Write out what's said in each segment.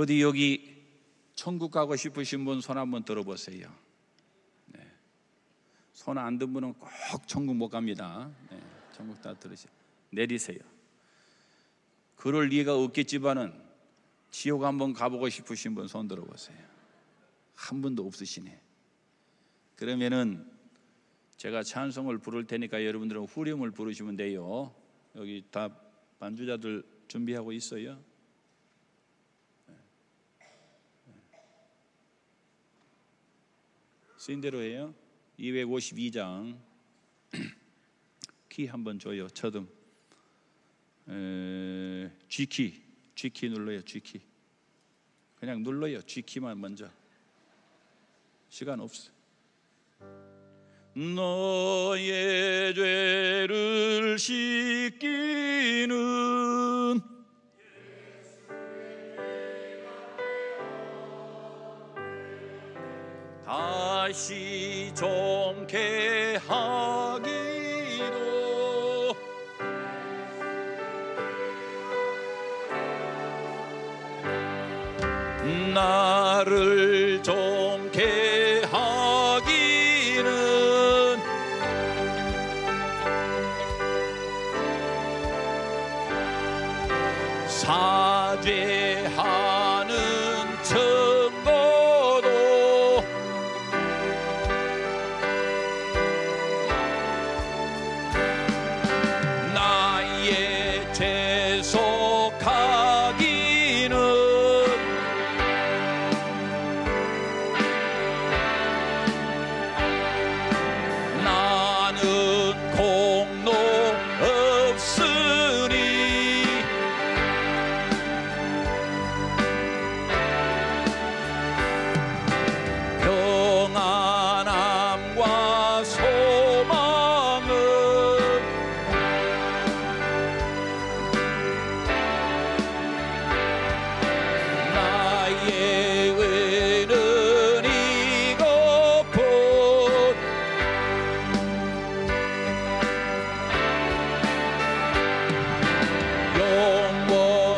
어디 여기 천국 가고 싶으신 분 손 한번 들어보세요. 네. 손 안 든 분은 꼭 천국 못 갑니다. 네. 천국 다 들으세요. 내리세요. 그럴 리가 없겠지만은 지옥 한번 가보고 싶으신 분 손 들어보세요. 한 분도 없으시네. 그러면은 제가 찬송을 부를 테니까 여러분들은 후렴을 부르시면 돼요. 여기 다 반주자들 준비하고 있어요. 쓰인 대로 해요. 252장 키 한번 줘요. 첫음 G키 눌러요. G키 그냥 눌러요. G키만 먼저. 시간 없어. 너의 죄를 씻기는 다시 정케 하기로 나를 정케 하기는 사죄하는 증거도 나의 죄속하기는 나는 공로 없으니 평안함과 소망은 나의 의는 이것뿐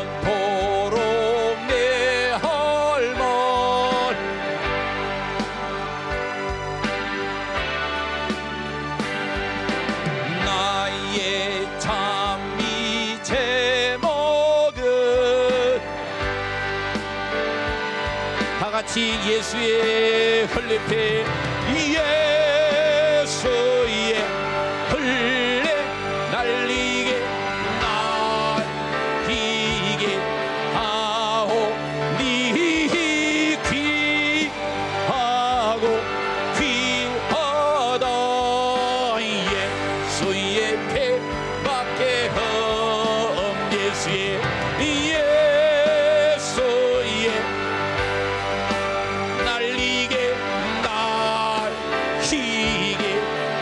영원토록 내 할말 나의 찬미 제목은 다같이 예수의 흘린 피 예수의 흘레 날리게 날리게 하오니 귀하고 귀하다 예수의 피밖에 없 예수의 날리게 날히게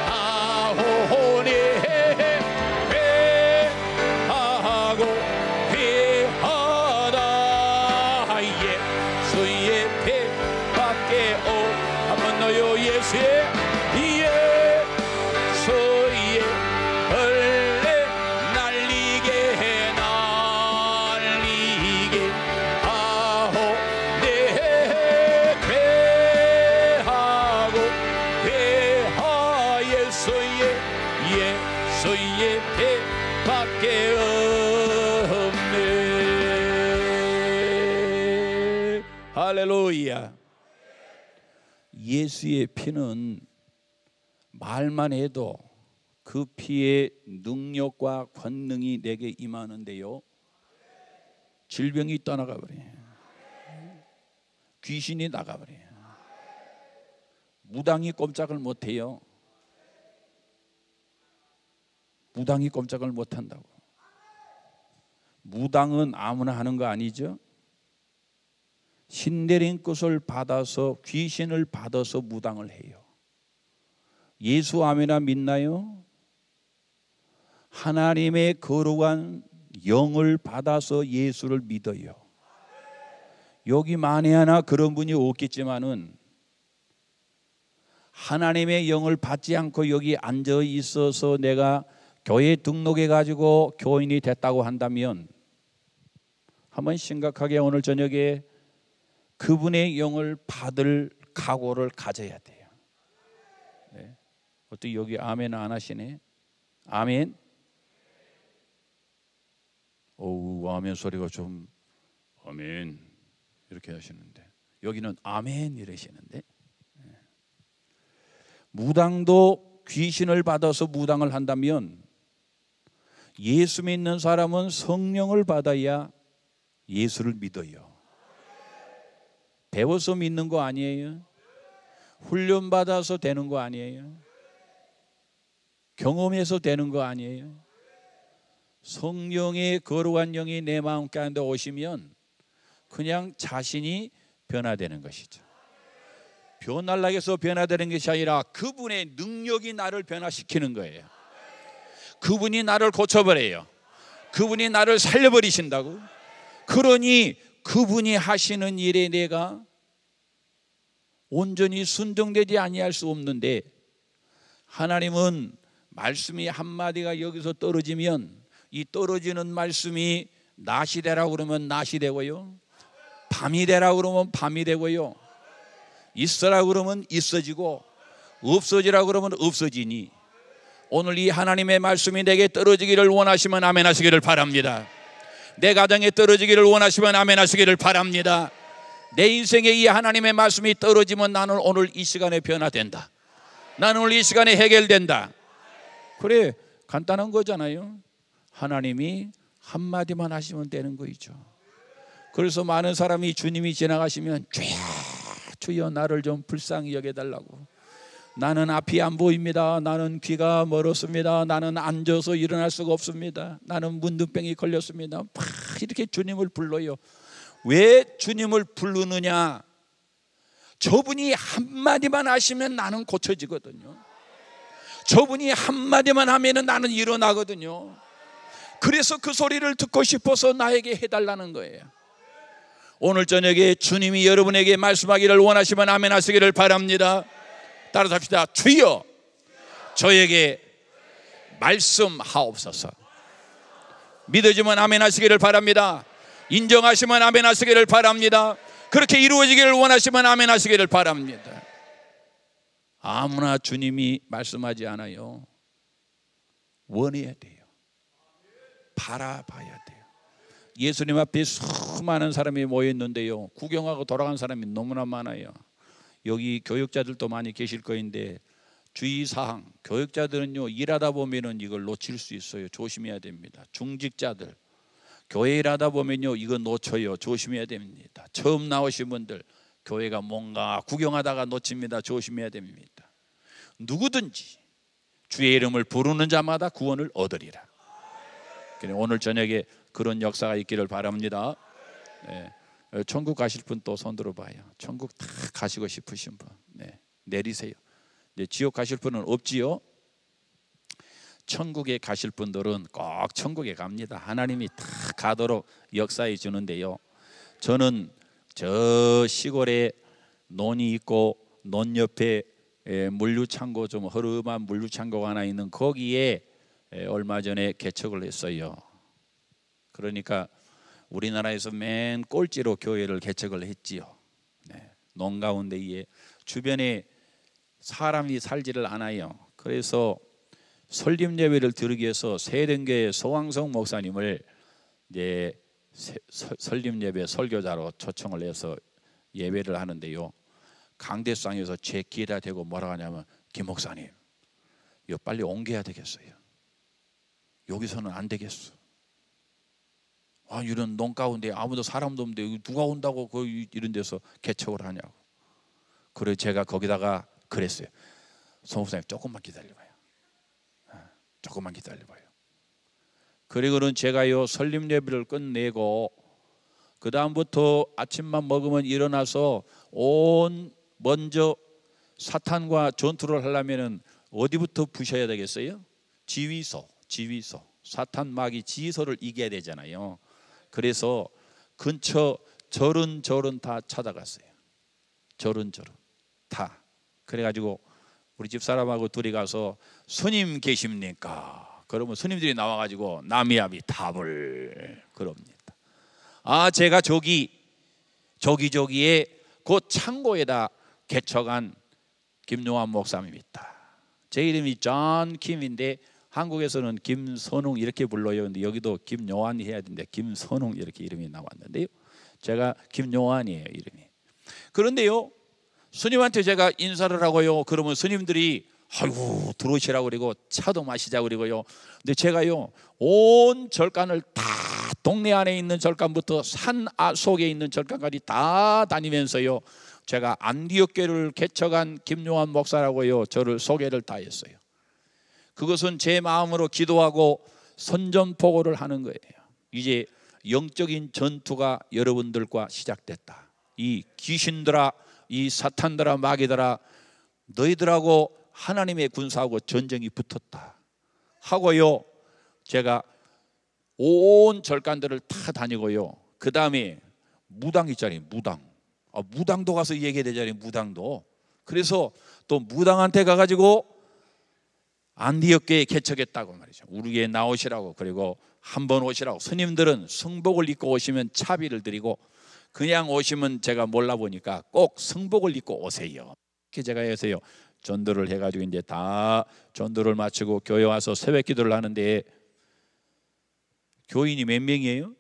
하오니 회하고 회하다 예수의 피밖에 없 한번 더요 예수의 흘레 날리게 날리게 하오 내 회하고 회하 예수의 피밖에 없네. 할렐루야. 예수의 피는 말만 해도 그 피의 능력과 권능이 내게 임하는데요, 질병이 떠나가 버려요. 귀신이 나가버려요. 무당이 꼼짝을 못해요. 무당이 꼼짝을 못한다고. 무당은 아무나 하는 거 아니죠? 신내린 것을 받아서, 귀신을 받아서 무당을 해요. 예수 아멘이나 믿나요? 하나님의 거룩한 영을 받아서 예수를 믿어요. 여기 만에 하나 그런 분이 없겠지만은 하나님의 영을 받지 않고 여기 앉아 있어서 내가 교회에 등록해 가지고 교인이 됐다고 한다면 한번 심각하게 오늘 저녁에 그분의 영을 받을 각오를 가져야 돼요. 네. 어떻게 여기 아멘 안 하시네? 아멘. 어우, 아멘 소리가 좀 아멘 이렇게 하시는데 여기는 아멘 이러시는데. 무당도 귀신을 받아서 무당을 한다면 예수 믿는 사람은 성령을 받아야 예수를 믿어요. 배워서 믿는 거 아니에요. 훈련 받아서 되는 거 아니에요. 경험해서 되는 거 아니에요. 성령의 거룩한 영이 내 마음 가운데 오시면 그냥 자신이 변화되는 것이죠. 변하려고 해서 변화되는 것이 아니라 그분의 능력이 나를 변화시키는 거예요. 그분이 나를 고쳐버려요. 그분이 나를 살려버리신다고. 그러니 그분이 하시는 일에 내가 온전히 순종되지 아니할 수 없는데, 하나님은 말씀이 한마디가 여기서 떨어지면 이 떨어지는 말씀이 낮이 되라고 그러면 낮이 되고요, 밤이 되라고 그러면 밤이 되고요, 있으라고 그러면 있어지고 없어지라고 그러면 없어지니, 오늘 이 하나님의 말씀이 내게 떨어지기를 원하시면 아멘 하시기를 바랍니다. 내 가정에 떨어지기를 원하시면 아멘 하시기를 바랍니다. 내 인생에 이 하나님의 말씀이 떨어지면 나는 오늘 이 시간에 변화된다. 나는 오늘 이 시간에 해결된다. 그래, 간단한 거잖아요. 하나님이 한마디만 하시면 되는 거이죠. 그래서 많은 사람이 주님이 지나가시면 주여 주여 나를 좀 불쌍히 여겨달라고. 나는 앞이 안 보입니다. 나는 귀가 멀었습니다. 나는 앉아서 일어날 수가 없습니다. 나는 문둥병이 걸렸습니다. 막 이렇게 주님을 불러요. 왜 주님을 부르느냐? 저분이 한마디만 하시면 나는 고쳐지거든요. 저분이 한마디만 하면 나는 일어나거든요. 그래서 그 소리를 듣고 싶어서 나에게 해달라는 거예요. 오늘 저녁에 주님이 여러분에게 말씀하기를 원하시면 아멘 하시기를 바랍니다. 따라서 합시다. 주여 저에게 말씀하옵소서. 믿어지면 아멘 하시기를 바랍니다. 인정하시면 아멘 하시기를 바랍니다. 그렇게 이루어지기를 원하시면 아멘 하시기를 바랍니다. 아무나 주님이 말씀하지 않아요. 원해야 돼요. 바라봐야 돼요. 예수님 앞에 수많은 사람이 모였는데요, 구경하고 돌아간 사람이 너무나 많아요. 여기 교육자들도 많이 계실 거인데 주의사항, 교육자들은요 일하다 보면은 이걸 놓칠 수 있어요. 조심해야 됩니다. 중직자들, 교회 일하다 보면요 이거 놓쳐요. 조심해야 됩니다. 처음 나오신 분들, 교회가 뭔가 구경하다가 놓칩니다. 조심해야 됩니다. 누구든지 주의 이름을 부르는 자마다 구원을 얻으리라. 오늘 저녁에 그런 역사가 있기를 바랍니다. 네. 천국 가실 분 또 손 들어봐요. 천국 다 가시고 싶으신 분, 네, 내리세요. 네, 지옥 가실 분은 없지요. 천국에 가실 분들은 꼭 천국에 갑니다. 하나님이 다 가도록 역사해 주는데요, 저는 저 시골에 논이 있고 논 옆에 물류창고, 좀 허름한 물류창고가 하나 있는 거기에 얼마 전에 개척을 했어요. 그러니까 우리나라에서 맨 꼴찌로 교회를 개척을 했지요. 네. 논 가운데에 주변에 사람이 살지를 않아요. 그래서 설립 예배를 드리기 위해서 세den교회 소왕성 목사님을 이제 설립 예배 설교자로 초청을 해서 예배를 하는데요, 강대상에서 제 귀에다 대고 뭐라고 하냐면, 김 목사님 이거 빨리 옮겨야 되겠어요. 여기서는 안 되겠어. 이런 논 가운데 아무도 사람도 없는데 누가 온다고 이런 데서 개척을 하냐고. 그래서 제가 거기다가 그랬어요. 성목사님 조금만 기다려봐요. 조금만 기다려봐요. 그리고는 제가요 설립 예배를 끝내고 그 다음부터 아침만 먹으면 일어나서 먼저 사탄과 전투를 하려면은 어디부터 부셔야 되겠어요? 지휘소. 사탄 마귀 지휘소를 이겨야 되잖아요. 그래서 근처 절은 다 찾아갔어요. 절은 다. 그래가지고 우리 집 사람하고 둘이 가서 스님 계십니까? 그러면 스님들이 나와가지고 남이야비 답을 그럽니다. 제가 저기 조기조기에 그 창고에다 개척한 김용환 목사입니다. 제 이름이 존 킴인데 한국에서는 김선웅 이렇게 불러요. 근데 여기도 김용환이 해야 되는데 김선웅 이렇게 이름이 나왔는데요. 제가 김용환이에요, 이름이. 그런데요, 스님한테 제가 인사를 하고요, 그러면 스님들이 아이고 들어오시라고 그리고 차도 마시자고 그리고요. 근데 제가요 온 절간을 다, 동네 안에 있는 절간부터 산 속에 있는 절간까지 다 다니면서요, 제가 안디옥교를 개척한 김용환 목사라고요 저를 소개를 다 했어요. 그것은 제 마음으로 기도하고 선전포고를 하는 거예요. 이제 영적인 전투가 여러분들과 시작됐다. 이 귀신들아, 이 사탄들아, 마귀들아, 너희들하고 하나님의 군사하고 전쟁이 붙었다 하고요, 제가 온 절간들을 다 다니고요, 그 다음에 무당 있잖아요. 무당도 가서 얘기해야 되잖아요. 무당도. 그래서 또 무당한테 가가지고 안디옥교회 개척했다고 말이죠. 우리에게 나오시라고, 그리고 한번 오시라고. 스님들은 승복을 입고 오시면 차비를 드리고, 그냥 오시면 제가 몰라보니까 꼭 승복을 입고 오세요. 이렇게 제가 해서요 전도를 해가지고 이제 다 전도를 마치고 교회 와서 새벽 기도를 하는데, 교인이 몇 명이에요?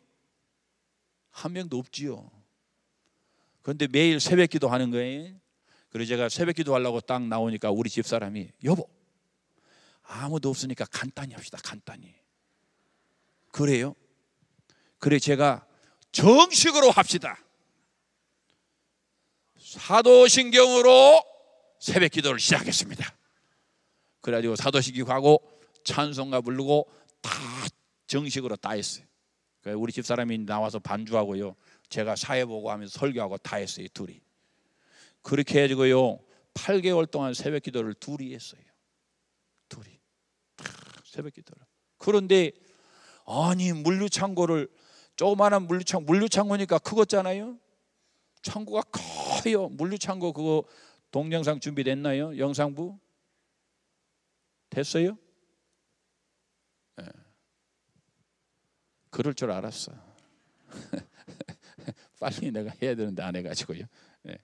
한 명도 없지요. 그런데 매일 새벽 기도 하는 거예요. 그래서 제가 새벽 기도 하려고 딱 나오니까 우리 집사람이, 여보 아무도 없으니까 간단히 합시다, 간단히. 그래요? 그래 제가 정식으로 합시다. 사도신경으로 새벽 기도를 시작했습니다. 그래가지고 사도신경 하고 찬송가 부르고 다 정식으로 다 했어요. 우리 집사람이 나와서 반주하고요, 제가 사회 보고 하면서 설교하고 다 했어요, 둘이. 그렇게 해가지고요 8개월 동안 새벽 기도를 둘이 했어요. 둘이 새벽 기도를. 그런데 아니 물류창고를, 조그마한 물류창고니까 크겠잖아요. 창고가 커요. 물류창고 그거 동영상 준비됐나요? 영상부? 됐어요? 네. 그럴 줄 알았어. 빨리 내가 해야 되는데 안 해가지고요. 네.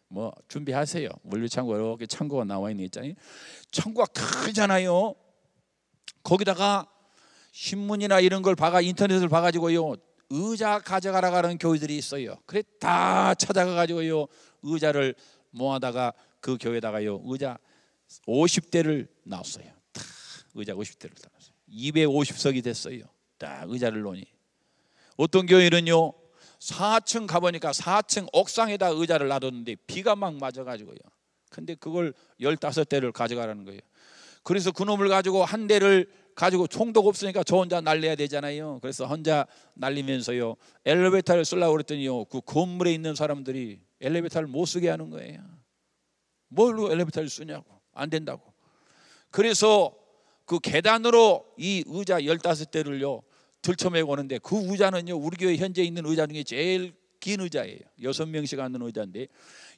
뭐 준비하세요. 물류창고 이렇게 창고가 나와 있는 게 있잖아요. 창고가 크잖아요. 거기다가 신문이나 이런 걸 인터넷을 봐가지고요 의자 가져가라 가는 교회들이 있어요. 그래 다 찾아가가지고요 의자를 모아다가 그 교회에다가요 의자 50대를 놨어요. 다 의자 50대를 놨어요. 250석이 됐어요. 다 의자를 놓으니. 어떤 교회는요 4층 가보니까 4층 옥상에다 의자를 놔뒀는데 비가 막 맞아가지고요. 근데 그걸 15대를 가져가라는 거예요. 그래서 그놈을 가지고 한 대를 가지고 총도가 없으니까 저 혼자 날려야 되잖아요. 그래서 혼자 날리면서요 엘리베이터를 쓰려고 그랬더니요 그 건물에 있는 사람들이 엘리베이터를 못 쓰게 하는 거예요. 뭘로 엘리베이터를 쓰냐고. 안 된다고. 그래서 그 계단으로 이 의자 15대를요 들쳐매고 오는데, 그 의자는요 우리 교회 현재 있는 의자 중에 제일 긴 의자예요. 6명씩 앉는 의자인데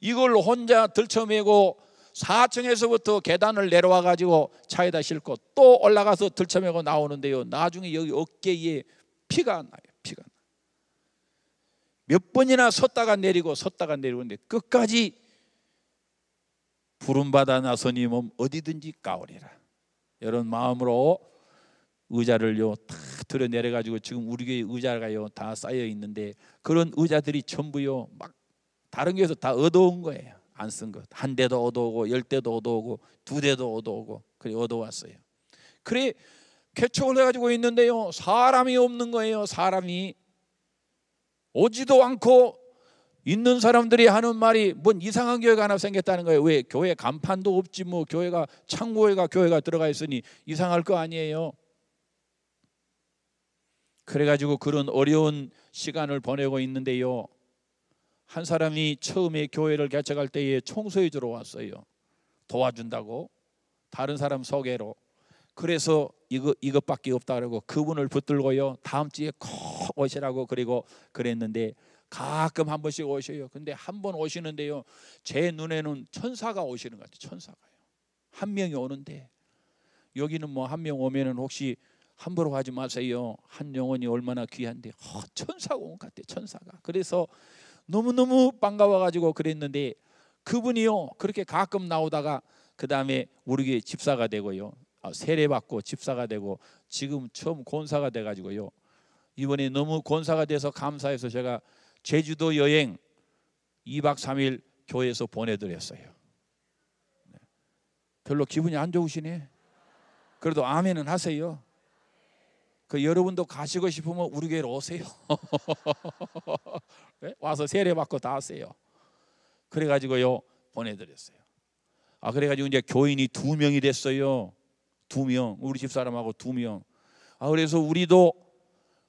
이걸 혼자 들쳐매고 4층에서부터 계단을 내려와 가지고 차에다 싣고 또 올라가서 들쳐매고 나오는데요, 나중에 여기 어깨에 피가 나요. 피가 나. 몇 번이나 섰다가 내리고 근데 끝까지 부름받아 나서니 몸 어디든지 가오리라, 이런 마음으로 의자를요 다 들여 내려 가지고 지금 우리 교회 의자가요 다 쌓여 있는데, 그런 의자들이 전부요 막 다른 교회에서 다 얻어온 거예요. 안 쓴 것. 한 대도 얻어오고 10대도 얻어오고 2대도 얻어오고 그래 얻어왔어요. 그래 개척을 해가지고 있는데요 사람이 없는 거예요. 사람이 오지도 않고 있는 사람들이 하는 말이 뭔 이상한 교회가 하나 생겼다는 거예요. 왜? 교회 간판도 없지 뭐, 교회가 창고에가 교회가 들어가 있으니 이상할 거 아니에요. 그래가지고 그런 어려운 시간을 보내고 있는데요, 한 사람이 처음에 교회를 개척할 때에 청소해 주러 왔어요. 도와준다고, 다른 사람 소개로. 그래서 이것밖에 없다 그러고 그분을 붙들고요 다음 주에 꼭 오시라고 그리고 그랬는데, 가끔 한 번씩 오셔요. 근데 한 번 오시는데요 제 눈에는 천사가 오시는 것 같아요. 천사가요. 한 명이 오는데, 여기는 뭐 한 명 오면은 혹시 함부로 하지 마세요. 한 영혼이 얼마나 귀한데 천사가 온 것 같아요. 천사가. 그래서 너무너무 반가워가지고 그랬는데 그분이요 그렇게 가끔 나오다가 그 다음에 우리 교회 집사가 되고요, 세례받고 집사가 되고 지금 처음 권사가 돼가지고요, 이번에 너무 권사가 돼서 감사해서 제가 제주도 여행 2박 3일 교회에서 보내드렸어요. 별로 기분이 안 좋으시네. 그래도 아멘은 하세요. 여러분도 가시고 싶으면 우리 교회로 오세요. 와서 세례받고 다 하세요. 그래가지고요 보내드렸어요. 그래가지고 이제 교인이 2명이 됐어요. 2명, 우리 집사람하고 2명. 그래서 우리도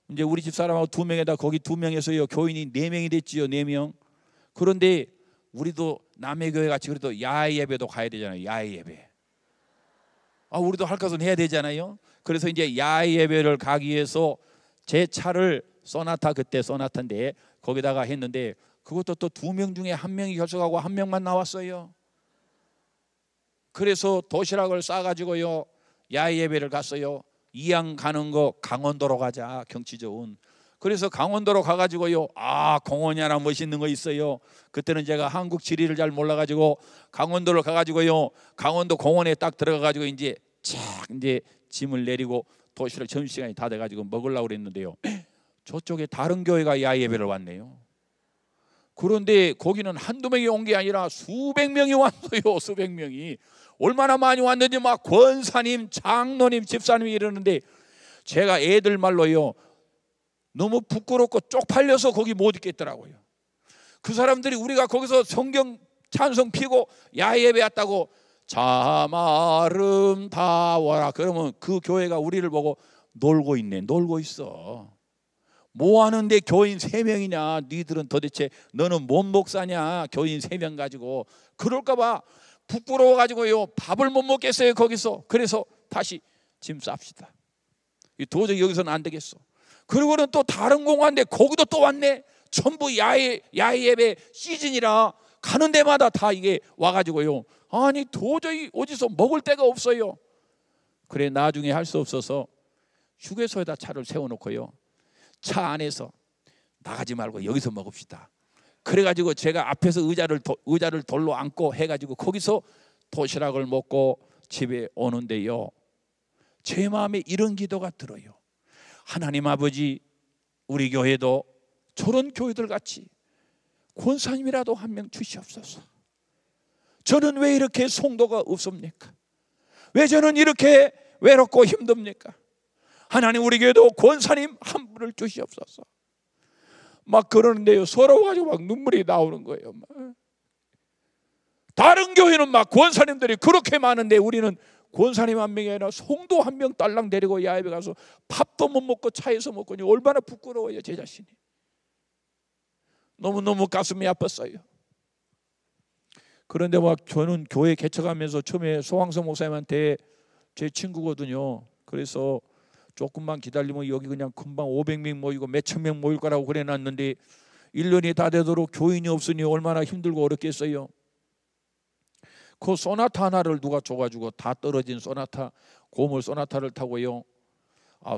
이제 우리 집사람하고 2명에다 거기 2명에서요 교인이 4명이 됐지요. 4명. 그런데 우리도 남의 교회 같이 그래도 야외 예배도 가야 되잖아요. 야외 예배. 우리도 할 것은 해야 되잖아요. 그래서 이제 야외 예배를 가기 위해서 제 차를 소나타, 그때 소나타인데 거기다가 했는데 그것도 또 2명 중에 1명이 결석하고 1명만 나왔어요. 그래서 도시락을 싸가지고요 야외 예배를 갔어요. 이양 가는 거 강원도로 가자, 경치 좋은. 그래서 강원도로 가가지고요, 공원이 하나 멋있는 거 있어요. 그때는 제가 한국 지리를 잘 몰라가지고 강원도를 가가지고요, 강원도 공원에 딱 들어가가지고 이제 짐을 내리고 도시락 점심시간이 다 돼가지고 먹으려고 그랬는데요, 저쪽에 다른 교회가 야외 예배를 왔네요. 그런데 거기는 한두 명이 온 게 아니라 수백 명이 왔어요. 수백 명이. 얼마나 많이 왔는지 막 권사님, 장로님, 집사님이 이러는데 제가 애들 말로요 너무 부끄럽고 쪽팔려서 거기 못 있겠더라고요. 그 사람들이 우리가 거기서 성경 찬송 피고 야외 예배 왔다고 참 아름다워라 그러면 그 교회가 우리를 보고 놀고 있네. 놀고 있어. 뭐 하는데 교인 3명이냐? 니들은 도대체 너는 뭔 목사냐? 교인 3명 가지고. 그럴까 봐 부끄러워 가지고요 밥을 못 먹겠어요 거기서. 그래서 다시 짐 쌉시다. 도저히 여기서는 안 되겠어. 그리고는 또 다른 공원인데 거기도 또 왔네. 전부 야외 예배 시즌이라 가는 데마다 다 이게 와가지고요, 아니 도저히 어디서 먹을 데가 없어요. 그래 나중에 할 수 없어서 휴게소에다 차를 세워놓고요, 차 안에서 나가지 말고 여기서 먹읍시다. 그래가지고 제가 앞에서 의자를 돌로 앉고 해가지고 거기서 도시락을 먹고 집에 오는데요, 제 마음에 이런 기도가 들어요. 하나님 아버지, 우리 교회도 저런 교회들 같이 권사님이라도 1명 주시옵소서. 저는 왜 이렇게 성도가 없습니까? 왜 저는 이렇게 외롭고 힘듭니까? 하나님, 우리 교회도 권사님 한 분을 주시옵소서. 막 그러는데요, 서러워가지고 막 눈물이 나오는 거예요. 다른 교회는 막 권사님들이 그렇게 많은데 우리는 권사님 1명이 아니라 성도 1명 딸랑 데리고 야외에 가서 밥도 못 먹고 차에서 먹고 얼마나 부끄러워요. 제 자신이 너무너무 가슴이 아팠어요. 그런데 막 저는 교회 개척하면서 처음에 소황성 목사님한테, 제 친구거든요, 그래서 조금만 기다리면 여기 그냥 금방 500명 모이고 몇천 명 모일 거라고 그래놨는데 1년이 다 되도록 교인이 없으니 얼마나 힘들고 어렵겠어요. 그 소나타 하나를 누가 줘가지고 다 떨어진 소나타, 고물 소나타를 타고요,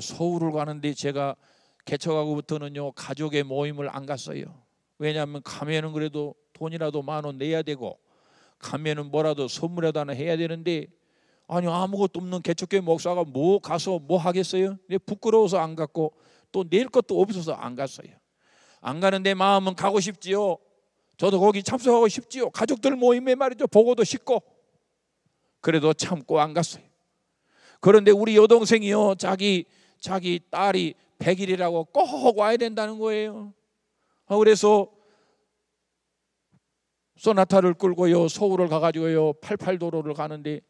서울을 가는데 제가 개척하고부터는요 가족의 모임을 안 갔어요. 왜냐하면 가면은 그래도 돈이라도 10,000원 내야 되고 가면은 뭐라도 선물이라도 하나 해야 되는데, 아니 아무것도 없는 개척교회 목사가 뭐 가서 뭐 하겠어요? 부끄러워서 안 갔고 또 낼 것도 없어서 안 갔어요. 안 가는데 마음은 가고 싶지요. 저도 거기 참석하고 싶지요. 가족들 모임에 말이죠, 보고도 싶고. 그래도 참고 안 갔어요. 그런데 우리 여동생이요, 자기 딸이 100일이라고 꼭 와야 된다는 거예요. 그래서 소나타를 끌고요 서울을 가가지고요 88도로를 가는데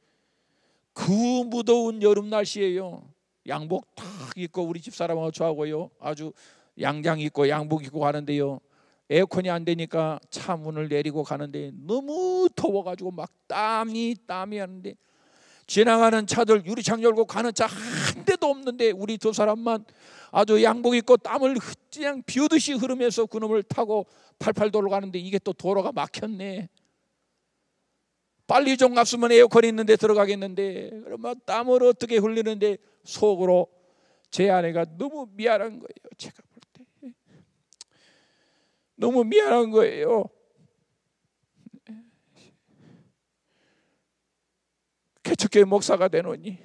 그 무더운 여름 날씨에요, 양복 탁 입고 우리 집사람하고 저하고요 아주 양장 입고 양복 입고 가는데요, 에어컨이 안 되니까 차 문을 내리고 가는데 너무 더워가지고 막 땀이 하는데 지나가는 차들 유리창 열고 가는 차 한 대도 없는데 우리 2사람만 아주 양복 입고 땀을 그냥 비오듯이 흐르면서 그놈을 타고 88도로 가는데 이게 또 도로가 막혔네. 빨리 좀 갔으면 에어컨이 있는데 들어가겠는데, 그러면 땀을 어떻게 흘리는데 속으로 제 아내가 너무 미안한 거예요. 제가 볼 때 너무 미안한 거예요. 개척교회 목사가 되노니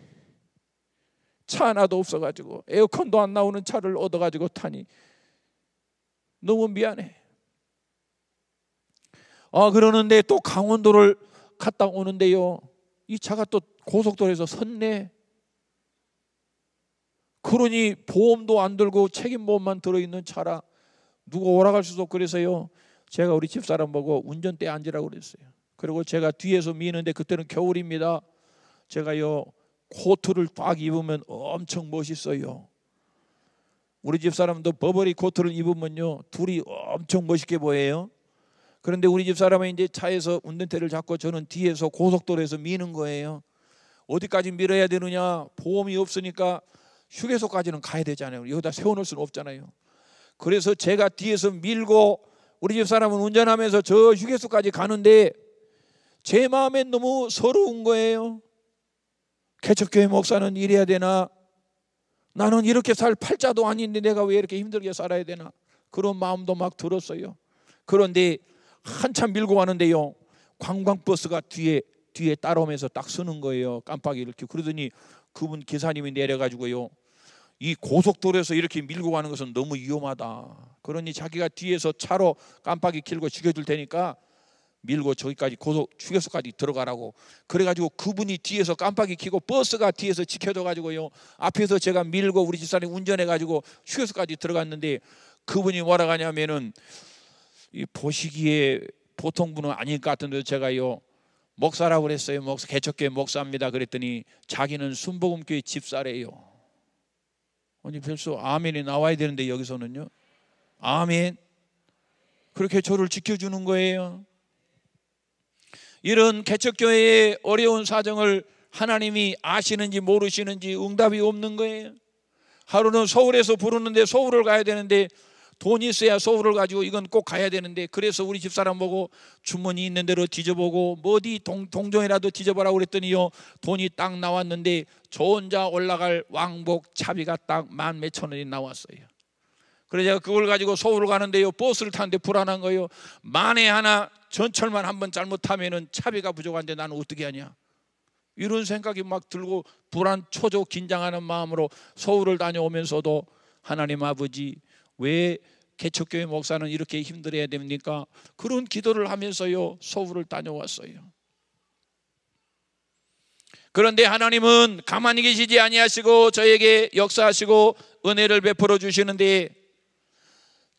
차 하나도 없어가지고 에어컨도 안 나오는 차를 얻어가지고 타니 너무 미안해. 그러는데 또 강원도를 갔다 오는데요, 이 차가 또 고속도로에서 섰네. 그러니 보험도 안 들고 책임보험만 들어있는 차라 누가 오라갈 수도 없고, 그래서요 제가 우리 집사람 보고 운전대에 앉으라고 그랬어요. 그리고 제가 뒤에서 미는데 그때는 겨울입니다. 제가요 코트를 딱 입으면 엄청 멋있어요. 우리 집사람도 버버리 코트를 입으면요 둘이 엄청 멋있게 보여요. 그런데 우리 집사람은 이제 차에서 운전대를 잡고 저는 뒤에서 고속도로에서 미는 거예요. 어디까지 밀어야 되느냐, 보험이 없으니까 휴게소까지는 가야 되잖아요. 여기다 세워놓을 수는 없잖아요. 그래서 제가 뒤에서 밀고 우리 집사람은 운전하면서 저 휴게소까지 가는데 제 마음엔 너무 서러운 거예요. 개척교회 목사는 이래야 되나? 나는 이렇게 살 팔자도 아닌데 내가 왜 이렇게 힘들게 살아야 되나? 그런 마음도 막 들었어요. 그런데 한참 밀고 가는데요, 관광버스가 뒤에 따라오면서 딱 서는 거예요. 깜빡이를 켜고. 그러더니 그분 기사님이 내려가지고요, 이 고속도로에서 이렇게 밀고 가는 것은 너무 위험하다. 그러니 자기가 뒤에서 차로 깜빡이 켜고 죽여줄 테니까 밀고 저기까지 휴게소까지 들어가라고. 그래가지고 그분이 뒤에서 깜빡이 켜고 버스가 뒤에서 지켜줘가지고요, 앞에서 제가 밀고 우리 집사람이 운전해가지고 휴게소까지 들어갔는데 그분이 뭐라 하냐면은, 이 보시기에 보통 분은 아닐 것 같은데 제가요 목사라고 그랬어요. 개척교회 목사입니다. 그랬더니 자기는 순복음교회 집사래요. 아니 벌써 아멘이 나와야 되는데 여기서는요 아멘. 그렇게 저를 지켜주는 거예요. 이런 개척교회의 어려운 사정을 하나님이 아시는지 모르시는지 응답이 없는 거예요. 하루는 서울에서 부르는데 서울을 가야 되는데 돈이 있어야 서울을 가지고 이건 꼭 가야 되는데, 그래서 우리 집사람 보고 주머니 있는 대로 뒤져보고 어디 동종이라도 뒤져보라고 그랬더니요 돈이 딱 나왔는데 저 혼자 올라갈 왕복 차비가 딱 10,000몇천 원이 나왔어요. 그래서 제가 그걸 가지고 서울을 가는데요 버스를 타는데 불안한 거예요. 만에 하나 전철만 한번 잘못하면은 차비가 부족한데 나는 어떻게 하냐, 이런 생각이 막 들고 불안 초조 긴장하는 마음으로 서울을 다녀오면서도 하나님 아버지 왜 개척교회 목사는 이렇게 힘들어야 됩니까? 그런 기도를 하면서요 서울을 다녀왔어요. 그런데 하나님은 가만히 계시지 아니하시고 저에게 역사하시고 은혜를 베풀어 주시는데,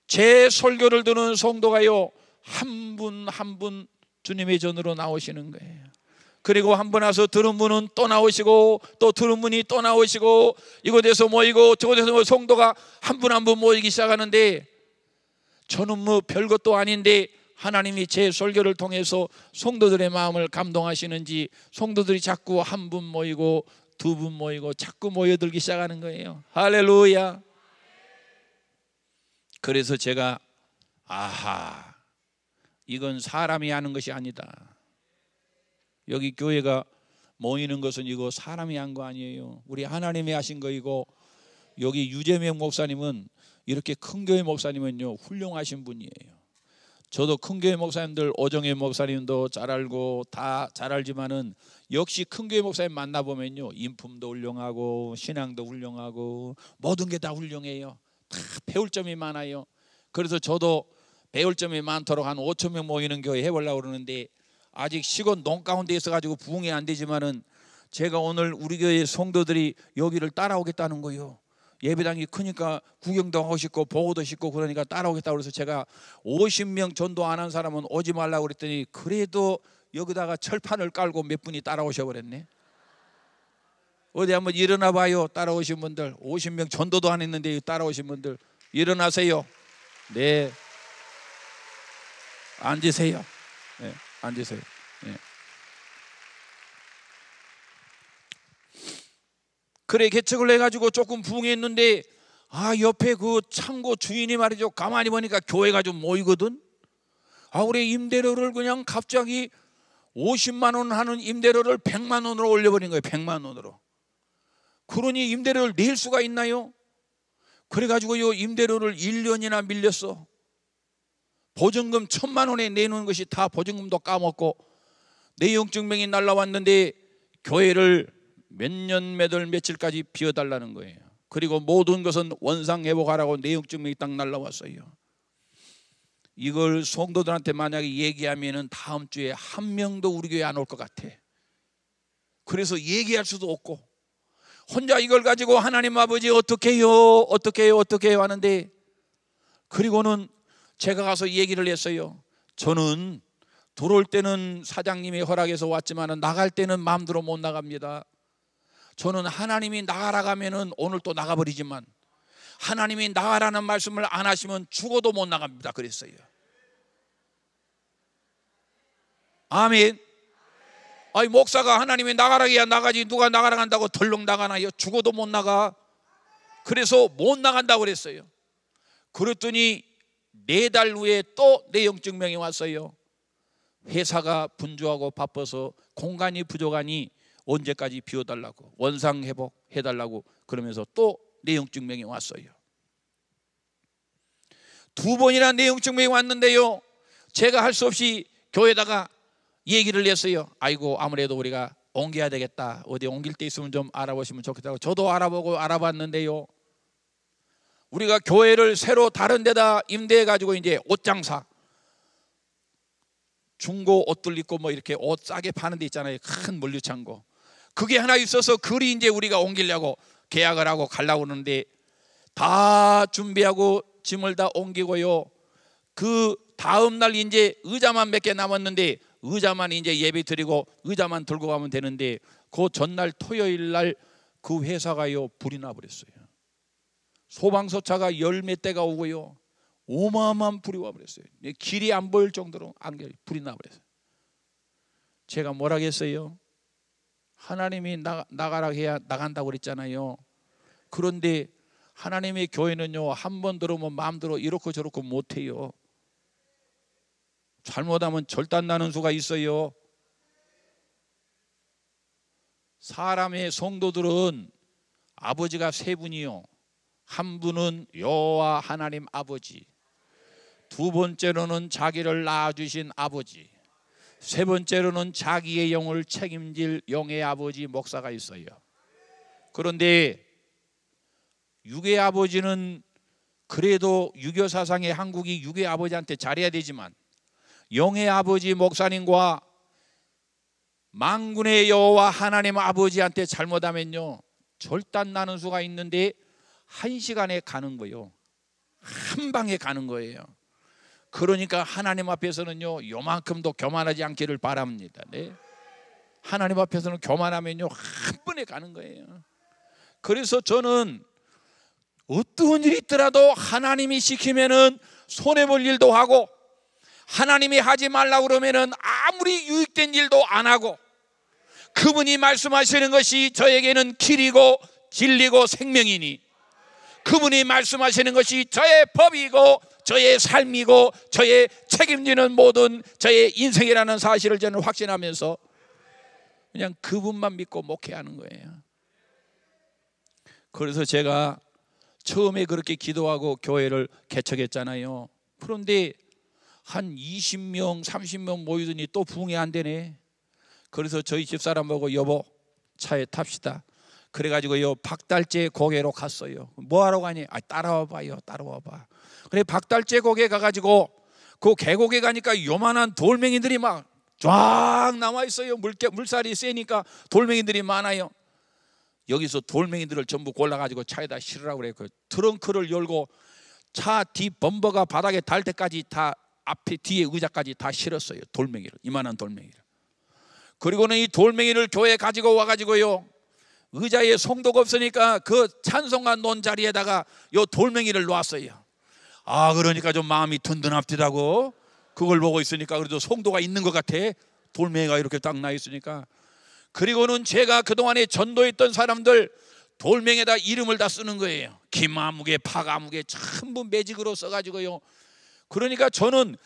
제 설교를 듣는 성도가요 한 분 한 분 주님의 전으로 나오시는 거예요. 그리고 한 번 와서 들은 분은 또 나오시고 또 들은 분이 또 나오시고 이곳에서 모이고 저곳에서 모이고 성도가 한 분 한 분 모이기 시작하는데, 저는 뭐 별것도 아닌데 하나님이 제 설교를 통해서 성도들의 마음을 감동하시는지 성도들이 자꾸 한 분 모이고 두 분 모이고 자꾸 모여들기 시작하는 거예요. 할렐루야. 그래서 제가 아하, 이건 사람이 하는 것이 아니다. 여기 교회가 모이는 것은 이거 사람이 한 거 아니에요. 우리 하나님이 하신 거이고, 여기 유재명 목사님은 이렇게 큰 교회 목사님은요 훌륭하신 분이에요. 저도 큰 교회 목사님들 오정혜 목사님도 잘 알고 다 잘 알지만은 역시 큰 교회 목사님 만나보면요 인품도 훌륭하고 신앙도 훌륭하고 모든 게 다 훌륭해요. 다 배울 점이 많아요. 그래서 저도 배울 점이 많도록 한 5,000명 모이는 교회 해보려고 그러는데 아직 시골 농 가운데 있어가지고 부흥이 안 되지만은 제가 오늘 우리 교회 성도들이 여기를 따라오겠다는 거예요. 예배당이 크니까 구경도 하고 싶고 보고도 싶고 그러니까 따라오겠다고 그래서 제가 50명 전도 안 한 사람은 오지 말라고 그랬더니 그래도 여기다가 철판을 깔고 몇 분이 따라오셔 버렸네. 어디 한번 일어나 봐요. 따라오신 분들 50명 전도도 안 했는데 따라오신 분들 일어나세요. 네, 앉으세요. 네, 앉으세요. 네. 그래 개척을 해가지고 조금 부흥했는데 옆에 그 창고 주인이 말이죠 가만히 보니까 교회가 좀 모이거든. 우리 임대료를 그냥 갑자기 50만 원 하는 임대료를 100만 원으로 올려버린 거예요. 100만 원으로. 그러니 임대료를 낼 수가 있나요? 그래가지고 요 임대료를 1년이나 밀렸어. 보증금 1,000만 원에 내놓은 것이 다 보증금도 까먹고 내용증명이 날라왔는데 교회를 몇 년 몇 월 며칠까지 비워달라는 거예요. 그리고 모든 것은 원상회복하라고 내용증명이 딱 날라왔어요. 이걸 성도들한테 만약에 얘기하면은 다음 주에 한 명도 우리 교회 안 올 것 같아. 그래서 얘기할 수도 없고 혼자 이걸 가지고 하나님 아버지 어떻게 해요 하는데, 그리고는 제가 가서 얘기를 했어요. 저는 들어올 때는 사장님이 허락해서 왔지만 나갈 때는 마음대로 못 나갑니다. 저는 하나님이 나가라 하면은 오늘 또 나가버리지만 하나님이 나가라는 말씀을 안 하시면 죽어도 못 나갑니다. 그랬어요. 아멘. 아니 목사가 하나님이 나가라 해야 나가지 누가 나가라 한다고 덜렁 나가나요? 죽어도 못 나가. 그래서 못 나간다고 그랬어요. 그랬더니 4달 후에 또 내용증명이 왔어요. 회사가 분주하고 바빠서 공간이 부족하니 언제까지 비워달라고, 원상회복 해달라고 그러면서 또 내용증명이 왔어요. 2번이나 내용증명이 왔는데요, 제가 할 수 없이 교회에다가 얘기를 했어요. 아이고 아무래도 우리가 옮겨야 되겠다. 어디 옮길 데 있으면 좀 알아보시면 좋겠다고. 저도 알아보고 알아봤는데요, 우리가 교회를 새로 다른 데다 임대해 가지고 이제 옷장사, 중고 옷들 입고 뭐 이렇게 옷 싸게 파는 데 있잖아요. 큰 물류창고. 그게 하나 있어서 그리 이제 우리가 옮기려고 계약을 하고 가려고 하는데 다 준비하고 짐을 다 옮기고요. 그 다음 날 이제 의자만 몇 개 남았는데 의자만 이제 예배 드리고 의자만 들고 가면 되는데 그 전날 토요일 날 그 회사가요 불이 나버렸어요. 소방서차가 10몇 대가 오고요, 어마어마한 불이 와버렸어요. 길이 안 보일 정도로 불이 나버렸어요. 제가 뭐라 했어요? 하나님이 나가라 해야 나간다고 그랬잖아요. 그런데 하나님의 교회는요, 한 번 들으면 마음대로 이렇고 저렇고 못해요. 잘못하면 절단 나는 수가 있어요. 사람의 성도들은 아버지가 3분이요. 한 분은 여호와 하나님 아버지, 2번째로는 자기를 낳아주신 아버지, 3번째로는 자기의 영을 책임질 영의 아버지 목사가 있어요. 그런데 육의 아버지는 그래도 유교 사상의 한국이 육의 아버지한테 잘해야 되지만 영의 아버지 목사님과 만군의 여호와 하나님 아버지한테 잘못하면요 절단 나는 수가 있는데 1시간에 가는 거예요. 한 방에 가는 거예요. 그러니까 하나님 앞에서는요 요만큼도 교만하지 않기를 바랍니다. 네? 하나님 앞에서는 교만하면요 한 번에 가는 거예요. 그래서 저는 어떤 일이 있더라도 하나님이 시키면은 손해볼 일도 하고, 하나님이 하지 말라고 그러면은 아무리 유익된 일도 안 하고, 그분이 말씀하시는 것이 저에게는 길이고 진리고 생명이니, 그분이 말씀하시는 것이 저의 법이고 저의 삶이고 저의 책임지는 모든 저의 인생이라는 사실을 저는 확신하면서 그냥 그분만 믿고 목회하는 거예요. 그래서 제가 처음에 그렇게 기도하고 교회를 개척했잖아요. 그런데 한 20명 30명 모이더니 또 부흥이 안 되네. 그래서 저희 집사람 보고 여보 차에 탑시다. 그래가지고요 박달재 고개로 갔어요. 뭐하러 가니? 따라와봐요. 따라와봐. 그래 박달재 고개 가가지고 그 계곡에 가니까 요만한 돌멩이들이 막 쫙 나와 있어요. 물살이 세니까 돌멩이들이 많아요. 여기서 돌멩이들을 전부 골라가지고 차에다 실으라고 그래요. 그 트렁크를 열고 차 뒷 범버가 바닥에 닿을 때까지 다 앞에 뒤에 의자까지 다 실었어요. 돌멩이를, 이만한 돌멩이를. 그리고는 이 돌멩이를 교회에 가지고 와가지고요 의자에 송도가 없으니까 그 찬송가 놓은 자리에다가 요 돌멩이를 놓았어요. 그러니까 좀 마음이 든든합디다고. 그걸 보고 있으니까 그래도 송도가 있는 것 같아. 돌멩이가 이렇게 딱 나 있으니까. 그리고는 제가 그동안에 전도했던 사람들 돌멩이에다 이름을 다 쓰는 거예요. 김아무개, 박아무개 전부 매직으로 써가지고요. 그러니까 저는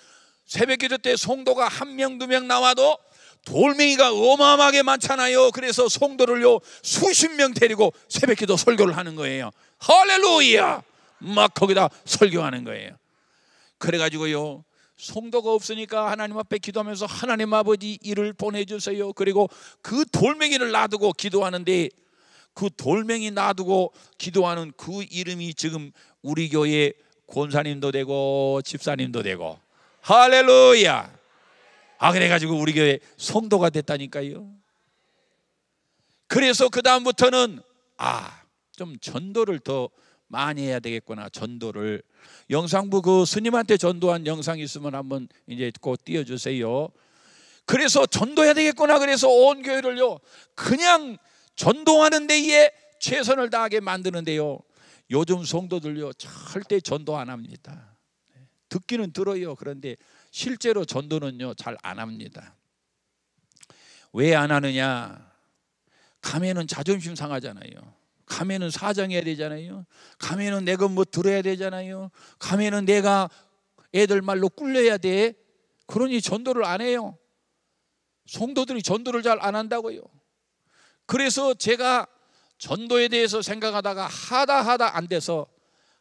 새벽기도 때 송도가 1명 2명 나와도 돌멩이가 어마어마하게 많잖아요. 그래서 송도를요 수십 명 데리고 새벽기도 설교를 하는 거예요. 할렐루야! 막 거기다 설교하는 거예요. 그래가지고요 성도가 없으니까 하나님 앞에 기도하면서 하나님 아버지 일을 보내주세요. 그리고 그 돌멩이를 놔두고 기도하는데 그 돌멩이 놔두고 기도하는 그 이름이 지금 우리 교회 권사님도 되고 집사님도 되고 할렐루야. 그래가지고 우리 교회 성도가 됐다니까요. 그래서 그 다음부터는 좀 전도를 더 많이 해야 되겠구나. 전도를 영상부 그 스님한테 전도한 영상 있으면 한번 이제 꼭 띄워주세요. 그래서 전도해야 되겠구나. 그래서 온 교회를요 그냥 전도하는 데에 최선을 다하게 만드는데요, 요즘 성도들요 절대 전도 안 합니다. 듣기는 들어요. 그런데 실제로 전도는요 잘 안 합니다. 왜 안 하느냐? 가면은 자존심 상하잖아요. 가면은 사정해야 되잖아요. 가면은 내가 뭐 들어야 되잖아요. 가면은 내가 애들 말로 꿀려야 돼. 그러니 전도를 안 해요. 성도들이 전도를 잘 안 한다고요. 그래서 제가 전도에 대해서 생각하다가 하다 안 돼서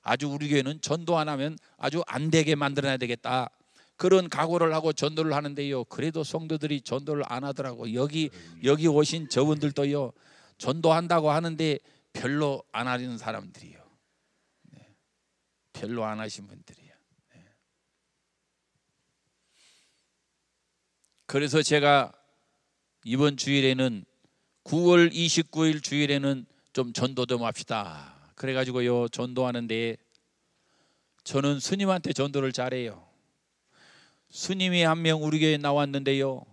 아주 우리 교회는 전도 안 하면 아주 안 되게 만들어야 되겠다, 그런 각오를 하고 전도를 하는데요, 그래도 성도들이 전도를 안 하더라고. 여기 오신 저분들도요 전도한다고 하는데 별로 안 하는 사람들이요. 별로 안 하신 분들이요. 그래서 제가 이번 주일에는 9월 29일 주일에는 좀 전도 좀 합시다. 그래가지고요 전도하는데 저는 스님한테 전도를 잘해요. 스님이 한 명 우리 교회에 나왔는데요,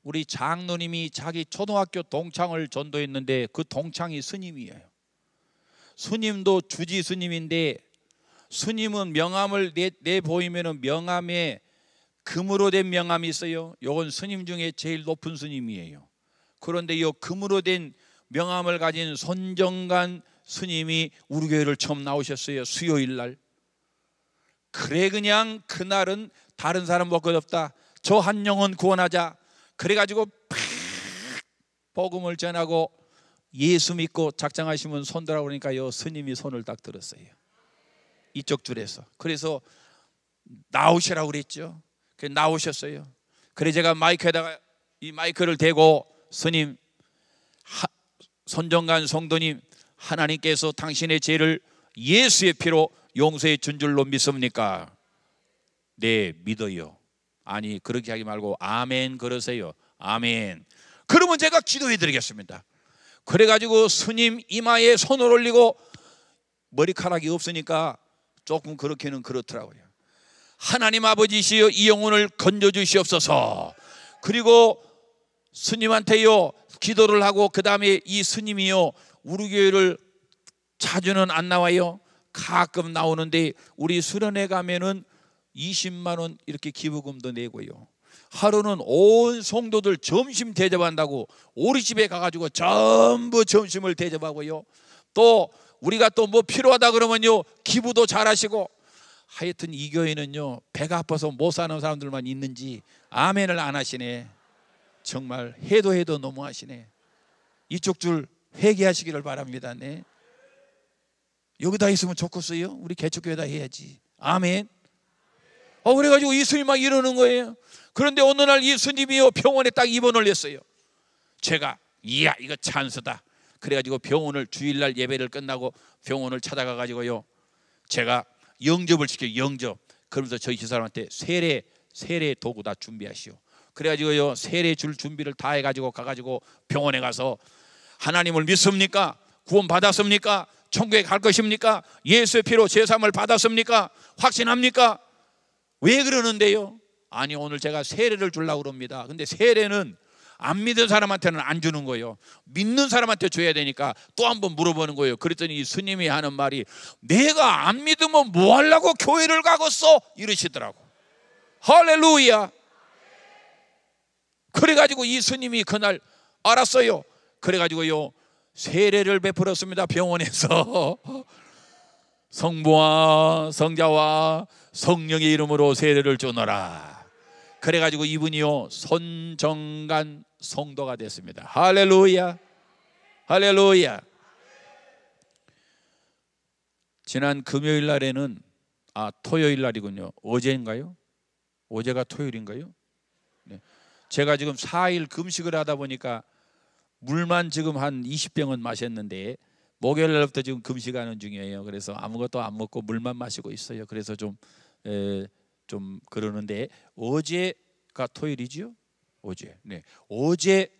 우리 장로님이 자기 초등학교 동창을 전도했는데 그 동창이 스님이에요. 스님도 주지 스님인데 스님은 명함을 내보이면 명함에 금으로 된 명함이 있어요. 요건 스님 중에 제일 높은 스님이에요. 그런데 이 금으로 된 명함을 가진 손정관 스님이 우리 교회를 처음 나오셨어요. 수요일 날. 그래 그냥 그날은 다른 사람 볼 것 없다, 저 한 영혼 구원하자. 그래가지고 팍 복음을 전하고 예수 믿고 작정하시면 손들어 보니까요 스님이 손을 딱 들었어요. 이쪽 줄에서. 그래서 나오시라고 그랬죠. 그래서 나오셨어요. 그래 제가 마이크에다가 이 마이크를 대고 스님, 손정관 성도님, 하나님께서 당신의 죄를 예수의 피로 용서해 준 줄로 믿습니까? 네, 믿어요. 아니 그렇게 하지 말고 아멘 그러세요. 아멘. 그러면 제가 기도해 드리겠습니다. 그래가지고 스님 이마에 손을 올리고, 머리카락이 없으니까 조금 그렇게는 그렇더라고요. 하나님 아버지시여 이 영혼을 건져주시옵소서. 그리고 스님한테요 기도를 하고, 그 다음에 이 스님이요 우리 교회를 자주는 안 나와요. 가끔 나오는데 우리 수련회 가면은 20만 원 이렇게 기부금도 내고요, 하루는 온 성도들 점심 대접한다고 우리 집에 가가지고 전부 점심을 대접하고요, 또 우리가 또 뭐 필요하다 그러면요 기부도 잘하시고, 하여튼 이 교회는요 배가 아파서 못 사는 사람들만 있는지 아멘을 안 하시네. 정말 해도 너무하시네. 이쪽 줄 회개하시기를 바랍니다. 네. 여기다 있으면 좋겠어요. 우리 개척교회다 해야지. 아멘. 그래가지고 이 스님이 막 이러는 거예요. 그런데 어느 날 이 스님이요 병원에 딱 입원을 했어요. 제가 이야 이거 찬스다. 그래가지고 병원을 주일날 예배를 끝나고 병원을 찾아가가지고요 제가 영접을 시켜요. 영접. 그러면서 저희 집사람한테 세례 도구 다 준비하시오. 그래가지고요 세례 줄 준비를 다 해가지고 가가지고 병원에 가서 하나님을 믿습니까? 구원 받았습니까? 천국에 갈 것입니까? 예수의 피로 제사함을 받았습니까? 확신합니까? 왜 그러는데요? 아니 오늘 제가 세례를 주려고 그럽니다. 근데 세례는 안 믿은 사람한테는 안 주는 거예요. 믿는 사람한테 줘야 되니까 또 한 번 물어보는 거예요. 그랬더니 스님이 하는 말이, 내가 안 믿으면 뭐 하려고 교회를 가겠어? 이러시더라고. 할렐루야. 그래가지고 이 스님이 그날 알았어요. 그래가지고요 세례를 베풀었습니다. 병원에서 성부와 성자와 성령의 이름으로 세례를 주노라. 그래가지고 이분이요 손정관 성도가 됐습니다. 할렐루야. 할렐루야. 지난 금요일 날에는 토요일 날이군요. 어제인가요? 어제가 토요일인가요? 네. 제가 지금 4일 금식을 하다 보니까 물만 지금 한 20병은 마셨는데 목요일 날부터 지금 금식하는 중이에요. 그래서 아무것도 안 먹고 물만 마시고 있어요. 그래서 좀 그러는데 어제가 토요일이지요? 어제. 네. 어제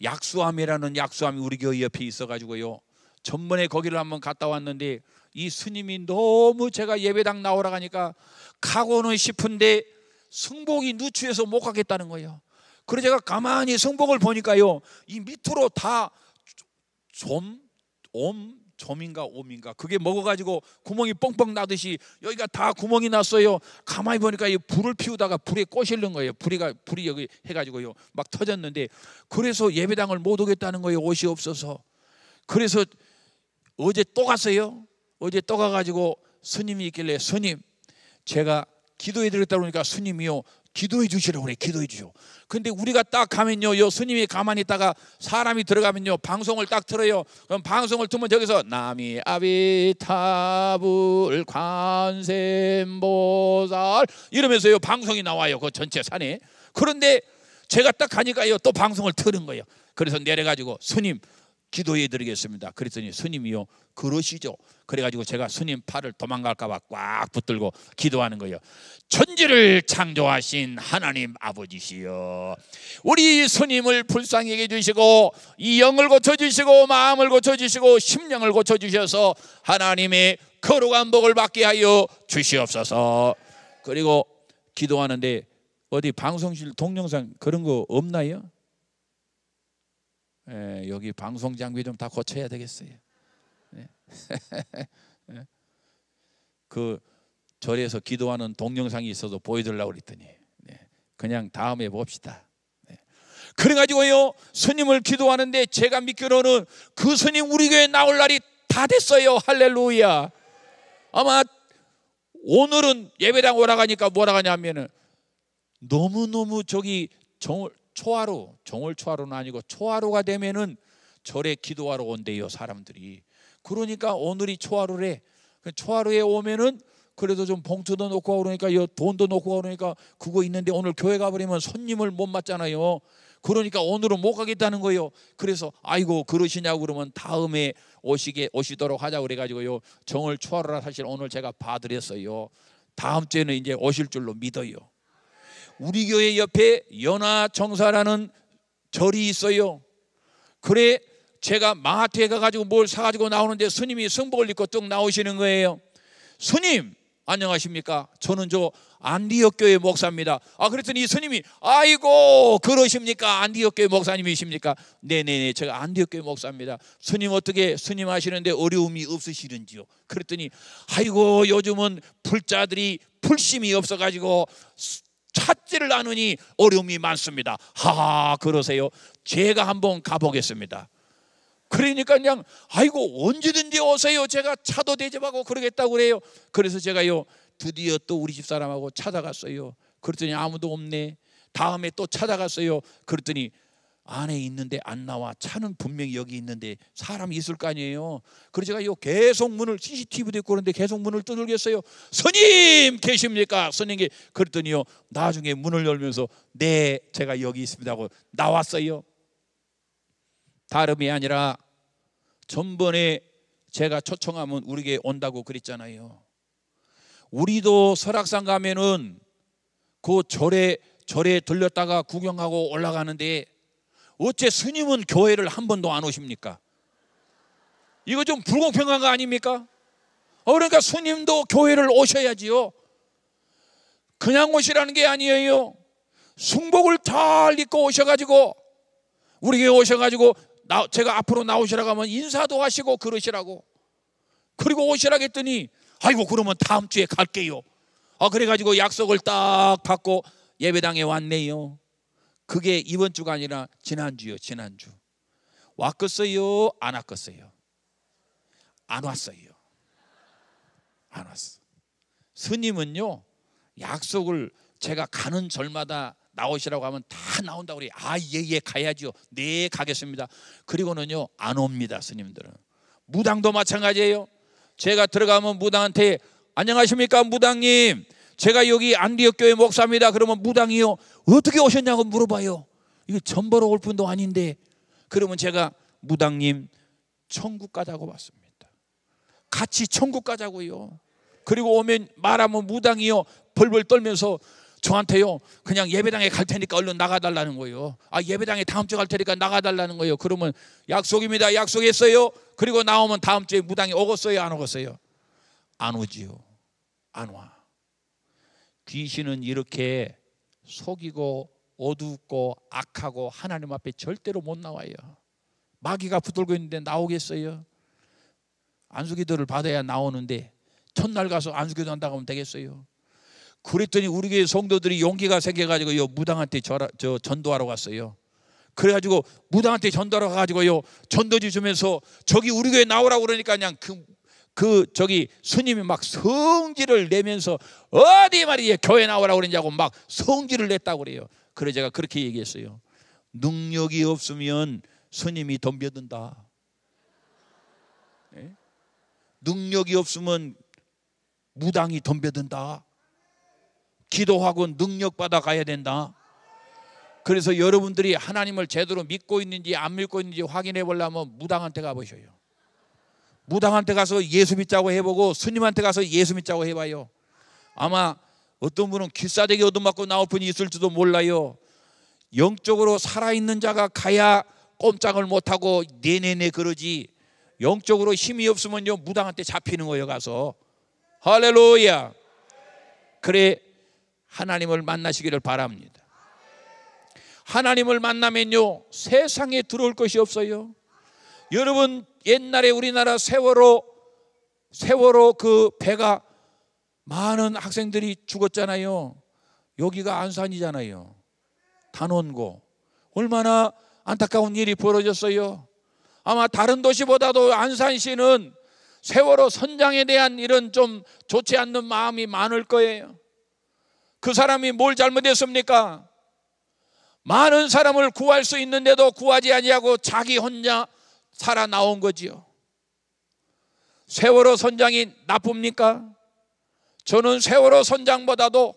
약수함이라는 약수함이 우리 교회 옆에 있어가지고요. 전번에 거기를 한번 갔다 왔는데 이 스님이 너무 제가 예배당 나오라 하니까 가고는 싶은데 승복이 누추해서 못 가겠다는 거예요. 그래서 제가 가만히 승복을 보니까요, 이 밑으로 다 점인가 옴인가 그게 먹어가지고 구멍이 뻥뻥 나듯이 여기가 다 구멍이 났어요. 가만히 보니까 이 불을 피우다가 불에 꼬실는 거예요. 불이 여기 해가지고요 막 터졌는데, 그래서 예배당을 못 오겠다는 거예요. 옷이 없어서. 그래서 어제 또 갔어요. 어제 또 가가지고 스님이 있길래, 스님 제가 기도해 드렸다 그러니까 스님이요 기도해 주시라고 그래. 기도해 주시오. 근데 우리가 딱 가면요, 요 스님이 가만히 있다가 사람이 들어가면요 방송을 딱 틀어요. 그럼 방송을 틀면 저기서 나미 아비타불 관세음보살 이러면서요 방송이 나와요. 그 전체 산에. 그런데 제가 딱 가니까요 또 방송을 틀은 거예요. 그래서 내려가지고 스님 기도해 드리겠습니다. 그랬더니 스님이요 그러시죠. 그래가지고 제가 스님 팔을 도망갈까봐 꽉 붙들고 기도하는 거예요. 천지를 창조하신 하나님 아버지시여, 우리 스님을 불쌍히 해주시고 이 영을 고쳐주시고 마음을 고쳐주시고 심령을 고쳐주셔서 하나님의 거룩한 복을 받게 하여 주시옵소서. 그리고 기도하는데 어디 방송실 동영상 그런 거 없나요? 여기 방송 장비 좀 다 고쳐야 되겠어요. 네. 그 절에서 기도하는 동영상이 있어서 보여드리려고 그랬더니 그냥 다음에 봅시다. 그래가지고요 스님을 기도하는데 제가 믿기로는 그 스님 우리 교회 나올 날이 다 됐어요. 할렐루야. 아마 오늘은 예배당 오라고 하니까 뭐라 하냐면은 너무너무 저기 정월 초하루는 아니고 초하루가 되면은 절에 기도하러 온대요 사람들이. 그러니까 오늘이 초하루래. 초하루에 오면은 그래도 좀 봉투도 놓고 가고 그러니까 돈도 놓고 가고 그러니까 그거 있는데 오늘 교회 가버리면 손님을 못 맞잖아요. 그러니까 오늘은 못 가겠다는 거예요. 그래서 아이고 그러시냐고 그러면 다음에 오시도록 하자고 그래가지고요 정월 초하루라 사실 오늘 제가 봐드렸어요. 다음 주에는 이제 오실 줄로 믿어요. 우리 교회 옆에 연화정사라는 절이 있어요. 그래 제가 마트에 가가지고 뭘 사가지고 나오는데 스님이 승복을 입고 뚝 나오시는 거예요. 스님 안녕하십니까? 저는 저 안디옥 교회 목사입니다. 그랬더니 이 스님이 아이고 그러십니까? 안디옥 교회 목사님이십니까? 네네네 제가 안디옥 교회 목사입니다. 스님 어떻게 스님 하시는데 어려움이 없으시는지요? 그랬더니 아이고 요즘은 불자들이 불심이 없어가지고 찾지를 않으니 어려움이 많습니다. 그러세요? 제가 한번 가보겠습니다. 그러니까 그냥 아이고 언제든지 오세요. 제가 차도 대접하고 그러겠다고 그래요. 그래서 제가요 드디어 또 우리 집사람하고 찾아갔어요. 그랬더니 아무도 없네. 다음에 또 찾아갔어요. 그랬더니 안에 있는데 안 나와. 차는 분명히 여기 있는데 사람이 있을 거 아니에요. 그래서 제가 계속 문을 CCTV도 있고 그런데 계속 문을 두들겼어요. 스님 계십니까? 스님께. 그랬더니요 나중에 문을 열면서 네 제가 여기 있습니다 하고 나왔어요. 다름이 아니라 전번에 제가 초청하면 우리에게 온다고 그랬잖아요. 우리도 설악산 가면은 그 절에 들렸다가 구경하고 올라가는데 어째 스님은 교회를 한 번도 안 오십니까? 이거 좀 불공평한 거 아닙니까? 그러니까 스님도 교회를 오셔야지요. 그냥 오시라는 게 아니에요. 승복을 잘 입고 오셔가지고 우리 교회 오셔가지고 제가 앞으로 나오시라고 하면 인사도 하시고 그러시라고. 그리고 오시라고 했더니 아이고 그러면 다음 주에 갈게요. 그래가지고 약속을 딱 받고 예배당에 왔네요. 그게 이번 주가 아니라 지난주요. 지난주 왔겠어요? 안 왔겠어요? 안 왔어요. 안 왔어. 스님은요 약속을 제가 가는 절마다 나오시라고 하면 다 나온다고 그래요. 예 가야죠. 네 가겠습니다. 그리고는요 안 옵니다. 스님들은. 무당도 마찬가지예요. 제가 들어가면 무당한테 안녕하십니까 무당님 제가 여기 안디옥 교회 목사입니다. 그러면 무당이요. 어떻게 오셨냐고 물어봐요. 이거 전 보러 올 분도 아닌데. 그러면 제가 무당님 천국 가자고 왔습니다. 같이 천국 가자고요. 그리고 오면 말하면 무당이요. 벌벌 떨면서 저한테요, 그냥 예배당에 갈 테니까 얼른 나가달라는 거예요. 아, 예배당에 다음 주에 갈 테니까 나가달라는 거예요. 그러면 약속입니다. 약속했어요. 그리고 나오면 다음 주에 무당이 오겠어요? 안 오겠어요? 안 오지요. 안 와. 귀신은 이렇게 속이고 어둡고 악하고 하나님 앞에 절대로 못 나와요. 마귀가 붙들고 있는데 나오겠어요? 안수기도를 받아야 나오는데 첫날 가서 안수기도 한다고 하면 되겠어요? 그랬더니 우리 교회 성도들이 용기가 생겨가지고 무당한테 전도하러 갔어요. 그래가지고 무당한테 전도하러 가가지고요, 전도지 주면서 저기 우리 교회 나오라고 그러니까 그냥 저기 스님이 막 성질을 내면서 어디 말이에요, 교회 나오라고 그러냐고 막 성질을 냈다고 그래요. 그래 제가 그렇게 얘기했어요. 능력이 없으면 스님이 덤벼든다. 네? 능력이 없으면 무당이 덤벼든다. 기도하고 능력받아 가야 된다. 그래서 여러분들이 하나님을 제대로 믿고 있는지 안 믿고 있는지 확인해 보려면 무당한테 가보셔요. 무당한테 가서 예수 믿자고 해보고 스님한테 가서 예수 믿자고 해봐요. 아마 어떤 분은 길사대기 얻어맞고 나올 분이 있을지도 몰라요. 영적으로 살아있는 자가 가야 꼼짝을 못하고 네네네 그러지, 영적으로 힘이 없으면요 무당한테 잡히는 거예요. 가서 할렐루야. 그래 하나님을 만나시기를 바랍니다. 하나님을 만나면요 세상에 들어올 것이 없어요. 여러분 옛날에 우리나라 세월호 그 배가 많은 학생들이 죽었잖아요. 여기가 안산이잖아요. 단원고. 얼마나 안타까운 일이 벌어졌어요. 아마 다른 도시보다도 안산시는 세월호 선장에 대한 이런 좀 좋지 않는 마음이 많을 거예요. 그 사람이 뭘 잘못했습니까? 많은 사람을 구할 수 있는데도 구하지 아니하고 자기 혼자 살아나온 거지요. 세월호 선장이 나쁩니까? 저는 세월호 선장보다도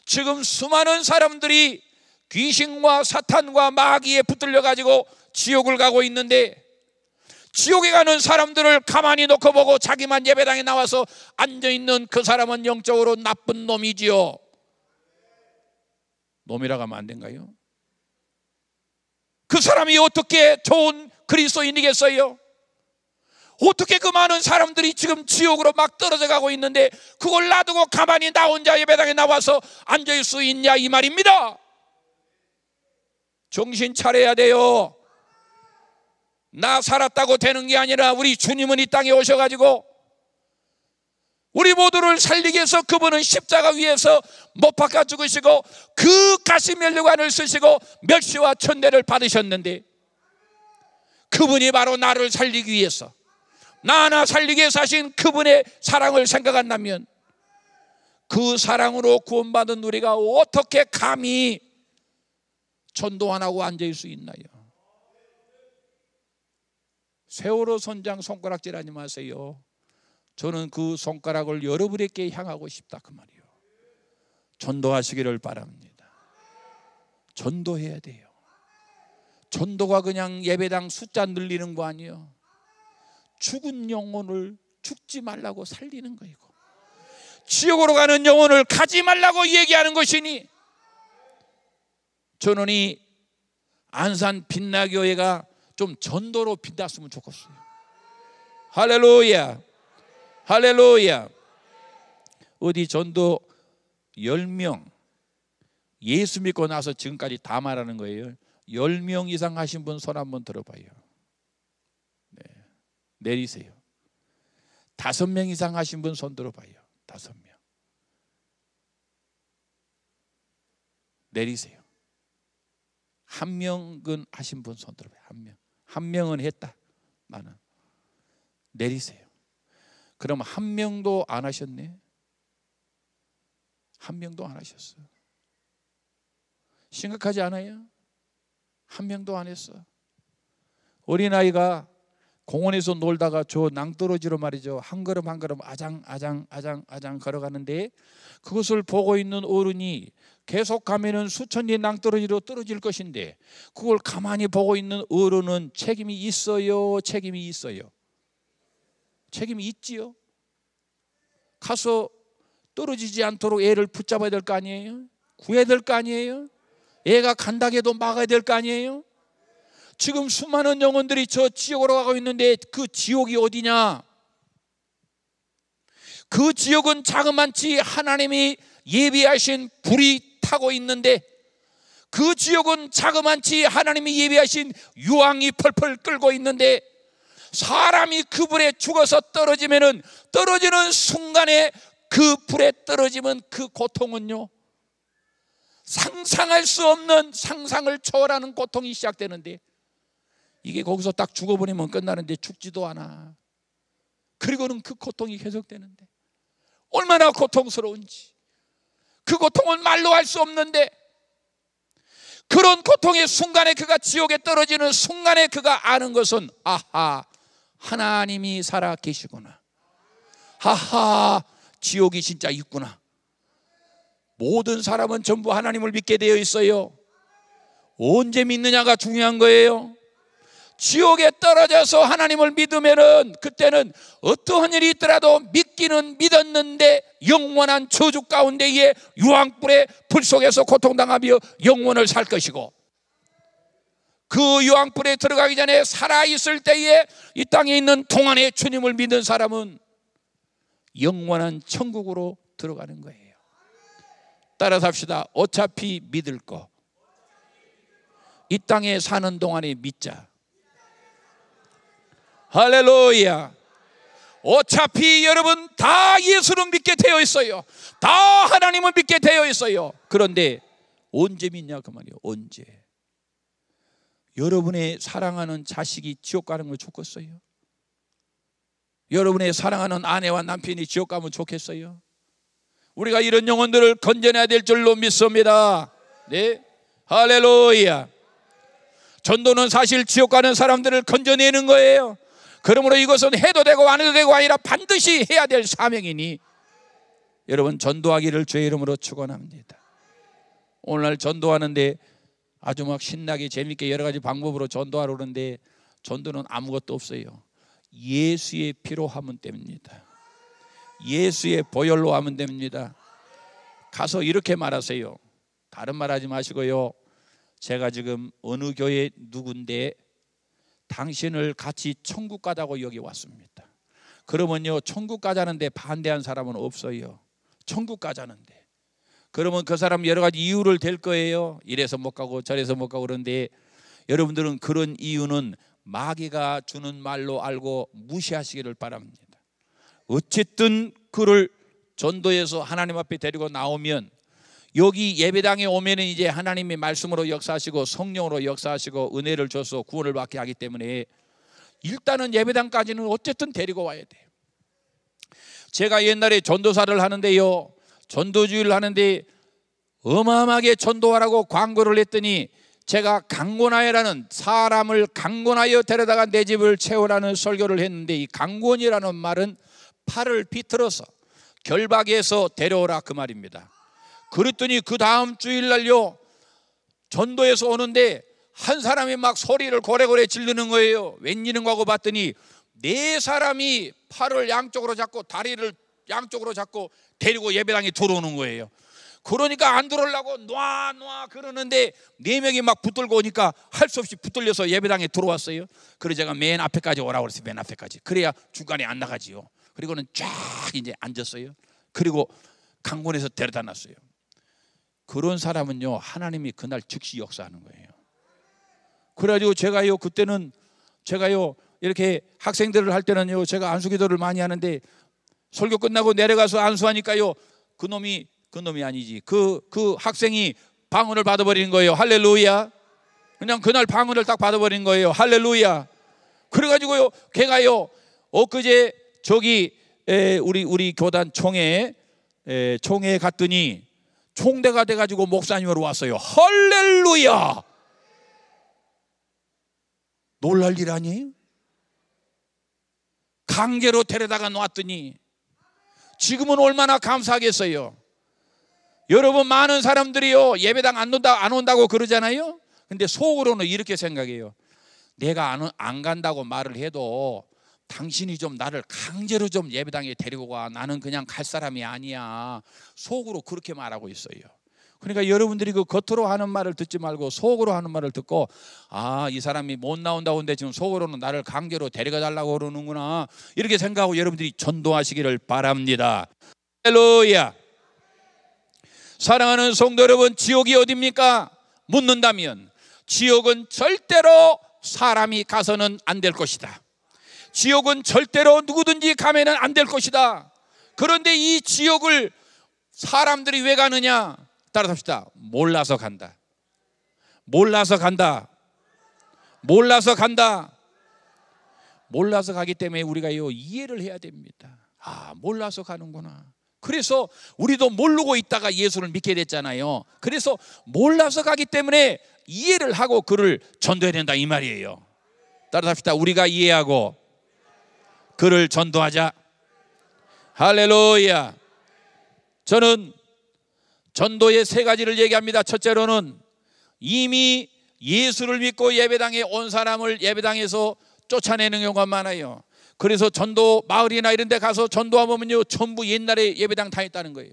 지금 수많은 사람들이 귀신과 사탄과 마귀에 붙들려 가지고 지옥을 가고 있는데, 지옥에 가는 사람들을 가만히 놓고 보고 자기만 예배당에 나와서 앉아있는 그 사람은 영적으로 나쁜 놈이지요. 놈이라고 하면 안 된가요? 그 사람이 어떻게 좋은 그리스도인이겠어요? 어떻게 그 많은 사람들이 지금 지옥으로 막 떨어져 가고 있는데 그걸 놔두고 가만히 나 혼자 예배당에 나와서 앉을 수 있냐 이 말입니다. 정신 차려야 돼요. 나 살았다고 되는 게 아니라 우리 주님은 이 땅에 오셔가지고 우리 모두를 살리기 위해서 그분은 십자가 위에서 못 박아 죽으시고 그 가시 면류관을 쓰시고 멸시와 천대를 받으셨는데, 그분이 바로 나를 살리기 위해서, 나 하나 살리기 위해서 하신 그분의 사랑을 생각한다면 그 사랑으로 구원받은 우리가 어떻게 감히 전도 안 하고 앉을 수 있나요? 세월호 선장 손가락질하지 마세요. 저는 그 손가락을 여러분에게 향하고 싶다 그 말이에요. 전도하시기를 바랍니다. 전도해야 돼요. 전도가 그냥 예배당 숫자 늘리는 거 아니에요. 죽은 영혼을 죽지 말라고 살리는 거이고, 지옥으로 가는 영혼을 가지 말라고 얘기하는 것이니, 저는 이 안산 빛나교회가 좀 전도로 빛났으면 좋겠어요. 할렐루야. 할렐루야. 어디 전도 10명 예수 믿고 나서 지금까지 다 말하는 거예요. 10명 이상 하신 분 손 한번 들어봐요. 네. 내리세요. 5명 이상 하신 분 손 들어봐요. 5명. 내리세요. 1명은 하신 분 손 들어봐요. 1명. 1명은 했다. 나는. 내리세요. 그럼 1명도 안 하셨네. 1명도 안 하셨어. 심각하지 않아요? 1명도 안 했어. 어린아이가 공원에서 놀다가 저 낭떠러지로 말이죠, 한 걸음 한 걸음 아장 걸어가는데 그것을 보고 있는 어른이 계속 가면은 수천리 낭떠러지로 떨어질 것인데 그걸 가만히 보고 있는 어른은 책임이 있어요? 책임이 있어요? 책임이 있지요. 가서 떨어지지 않도록 애를 붙잡아야 될 거 아니에요? 구해야 될 거 아니에요? 애가 간다고 해도 막아야 될 거 아니에요? 지금 수많은 영혼들이 저 지옥으로 가고 있는데 그 지옥이 어디냐? 그 지옥은 자그만치 하나님이 예비하신 불이 타고 있는데, 그 지옥은 자그만치 하나님이 예비하신 유황이 펄펄 끓고 있는데, 사람이 그 불에 죽어서 떨어지면은 떨어지는 순간에 그 불에 떨어지면 그 고통은요, 상상할 수 없는 상상을 초월하는 고통이 시작되는데, 이게 거기서 딱 죽어버리면 끝나는데 죽지도 않아. 그리고는 그 고통이 계속되는데 얼마나 고통스러운지, 그 고통은 말로 할 수 없는데, 그런 고통의 순간에 그가 지옥에 떨어지는 순간에 그가 아는 것은, 아하, 하나님이 살아 계시구나. 하하, 지옥이 진짜 있구나. 모든 사람은 전부 하나님을 믿게 되어 있어요. 언제 믿느냐가 중요한 거예요. 지옥에 떨어져서 하나님을 믿으면은 그때는 어떠한 일이 있더라도 믿기는 믿었는데 영원한 저주 가운데에 유황불의 불 속에서 고통당하며 영원을 살 것이고, 그 유황불에 들어가기 전에 살아있을 때에 이 땅에 있는 동안에 주님을 믿는 사람은 영원한 천국으로 들어가는 거예요. 따라서 합시다. 어차피 믿을 거, 이 땅에 사는 동안에 믿자. 할렐루야. 어차피 여러분 다 예수를 믿게 되어 있어요. 다 하나님을 믿게 되어 있어요. 그런데 언제 믿냐 그 말이에요. 언제? 여러분의 사랑하는 자식이 지옥 가는 걸 좋겠어요? 여러분의 사랑하는 아내와 남편이 지옥 가면 좋겠어요? 우리가 이런 영혼들을 건져내야 될 줄로 믿습니다. 네, 할렐루야. 전도는 사실 지옥 가는 사람들을 건져내는 거예요. 그러므로 이것은 해도 되고 안 해도 되고 아니라 반드시 해야 될 사명이니 여러분 전도하기를 주의 이름으로 축원합니다. 오늘날 전도하는데 아주 막 신나게 재밌게 여러 가지 방법으로 전도하러 오는데 전도는 아무것도 없어요. 예수의 피로 하면 됩니다. 예수의 보혈로 하면 됩니다. 가서 이렇게 말하세요. 다른 말 하지 마시고요. 제가 지금 어느 교회 누군데 당신을 같이 천국 가자고 여기 왔습니다. 그러면요, 천국 가자는데 반대한 사람은 없어요. 천국 가자는데. 그러면 그 사람 여러 가지 이유를 댈 거예요. 이래서 못 가고 저래서 못 가고. 그런데 여러분들은 그런 이유는 마귀가 주는 말로 알고 무시하시기를 바랍니다. 어쨌든 그를 전도해서 하나님 앞에 데리고 나오면, 여기 예배당에 오면은 이제 하나님의 말씀으로 역사하시고 성령으로 역사하시고 은혜를 줘서 구원을 받게 하기 때문에 일단은 예배당까지는 어쨌든 데리고 와야 돼요. 제가 옛날에 전도사를 하는데요, 전도주의를 하는데 어마어마하게 전도하라고 광고를 했더니 제가 강권하여라는, 사람을 강권하여 데려다가 내 집을 채우라는 설교를 했는데, 이 강권이라는 말은 팔을 비틀어서 결박해서 데려오라 그 말입니다. 그랬더니 그 다음 주일날요, 전도에서 오는데 한 사람이 막 소리를 고래고래 지르는 거예요. 웬일인가 하고 봤더니 네 사람이 팔을 양쪽으로 잡고 다리를 양쪽으로 잡고 데리고 예배당에 들어오는 거예요. 그러니까 안 들어오려고 놔 그러는데 네 명이 막 붙들고 오니까 할 수 없이 붙들려서 예배당에 들어왔어요. 그래서 제가 맨 앞에까지 오라고 그랬어요. 맨 앞에까지. 그래야 중간에 안 나가지요. 그리고는 쫙 이제 앉았어요. 그리고 강권에서 데려다 놨어요. 그런 사람은요, 하나님이 그날 즉시 역사하는 거예요. 그래가지고 제가요, 그때는 제가요, 이렇게 학생들을 할 때는요, 제가 안수기도를 많이 하는데 설교 끝나고 내려가서 안수하니까요, 그놈이 아니지, 그 학생이 방언을 받아버리는 거예요. 할렐루야. 그냥 그날 방언을 딱 받아버린 거예요. 할렐루야. 그래가지고요, 걔가요, 엊그제 저기 우리 교단 총회에 갔더니 총대가 돼가지고 목사님으로 왔어요. 할렐루야. 놀랄 일 아니에요? 강제로 데려다가 놨더니 지금은 얼마나 감사하겠어요. 여러분, 많은 사람들이요 예배당 안 온다고 그러잖아요. 근데 속으로는 이렇게 생각해요. 내가 안 간다고 말을 해도 당신이 좀 나를 강제로 좀 예배당에 데리고 가. 나는 그냥 갈 사람이 아니야. 속으로 그렇게 말하고 있어요. 그러니까 여러분들이 그 겉으로 하는 말을 듣지 말고 속으로 하는 말을 듣고, 아, 이 사람이 못 나온다고 하는데 지금 속으로는 나를 강제로 데려가 달라고 그러는구나, 이렇게 생각하고 여러분들이 전도하시기를 바랍니다. 할렐루야. 사랑하는 성도 여러분, 지옥이 어디입니까? 묻는다면 지옥은 절대로 사람이 가서는 안 될 것이다. 지옥은 절대로 누구든지 가면은 안 될 것이다. 그런데 이 지옥을 사람들이 왜 가느냐? 따라합시다. 몰라서 간다. 몰라서 간다. 몰라서 간다. 몰라서 가기 때문에 우리가 이해를 해야 됩니다. 아, 몰라서 가는구나. 그래서 우리도 모르고 있다가 예수를 믿게 됐잖아요. 그래서 몰라서 가기 때문에 이해를 하고 그를 전도해야 된다, 이 말이에요. 따라합시다. 우리가 이해하고 그를 전도하자. 할렐루야. 저는 전도의 세 가지를 얘기합니다. 첫째로는 이미 예수를 믿고 예배당에 온 사람을 예배당에서 쫓아내는 경우가 많아요. 그래서 전도 마을이나 이런 데 가서 전도하면요 전부 옛날에 예배당 다녔다는 거예요.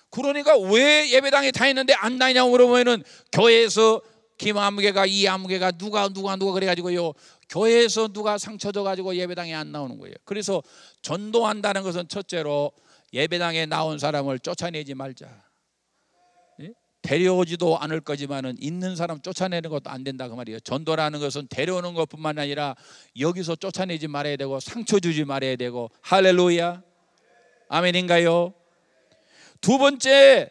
그러니까 왜 예배당에 다녔는데 안 다니냐고 물어보면은 교회에서 김아무개가 이아무개가 누가 그래가지고요 교회에서 누가 상처 줘가지고 예배당에 안 나오는 거예요. 그래서 전도한다는 것은 첫째로 예배당에 나온 사람을 쫓아내지 말자. 데려오지도 않을 거지만은 있는 사람 쫓아내는 것도 안 된다, 그 말이에요. 전도라는 것은 데려오는 것뿐만 아니라 여기서 쫓아내지 말아야 되고 상처 주지 말아야 되고. 할렐루야. 아멘인가요? 두 번째,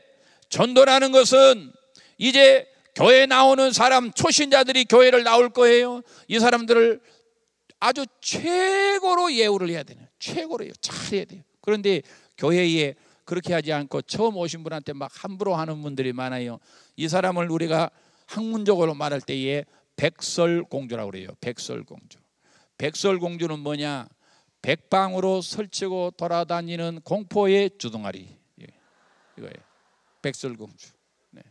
전도라는 것은 이제 교회에 나오는 사람, 초신자들이 교회를 나올 거예요. 이 사람들을 아주 최고로 예우를 해야 되는, 최고로 잘해야 돼요. 그런데 교회에 그렇게 하지 않고 처음 오신 분한테 막 함부로 하는 분들이 많아요. 이 사람을 우리가 학문적으로 말할 때에 백설공주라고 그래요. 백설공주. 백설공주는 뭐냐? 백방으로 설치고 돌아다니는 공포의 주둥아리, 이거예요. 백설공주. 네.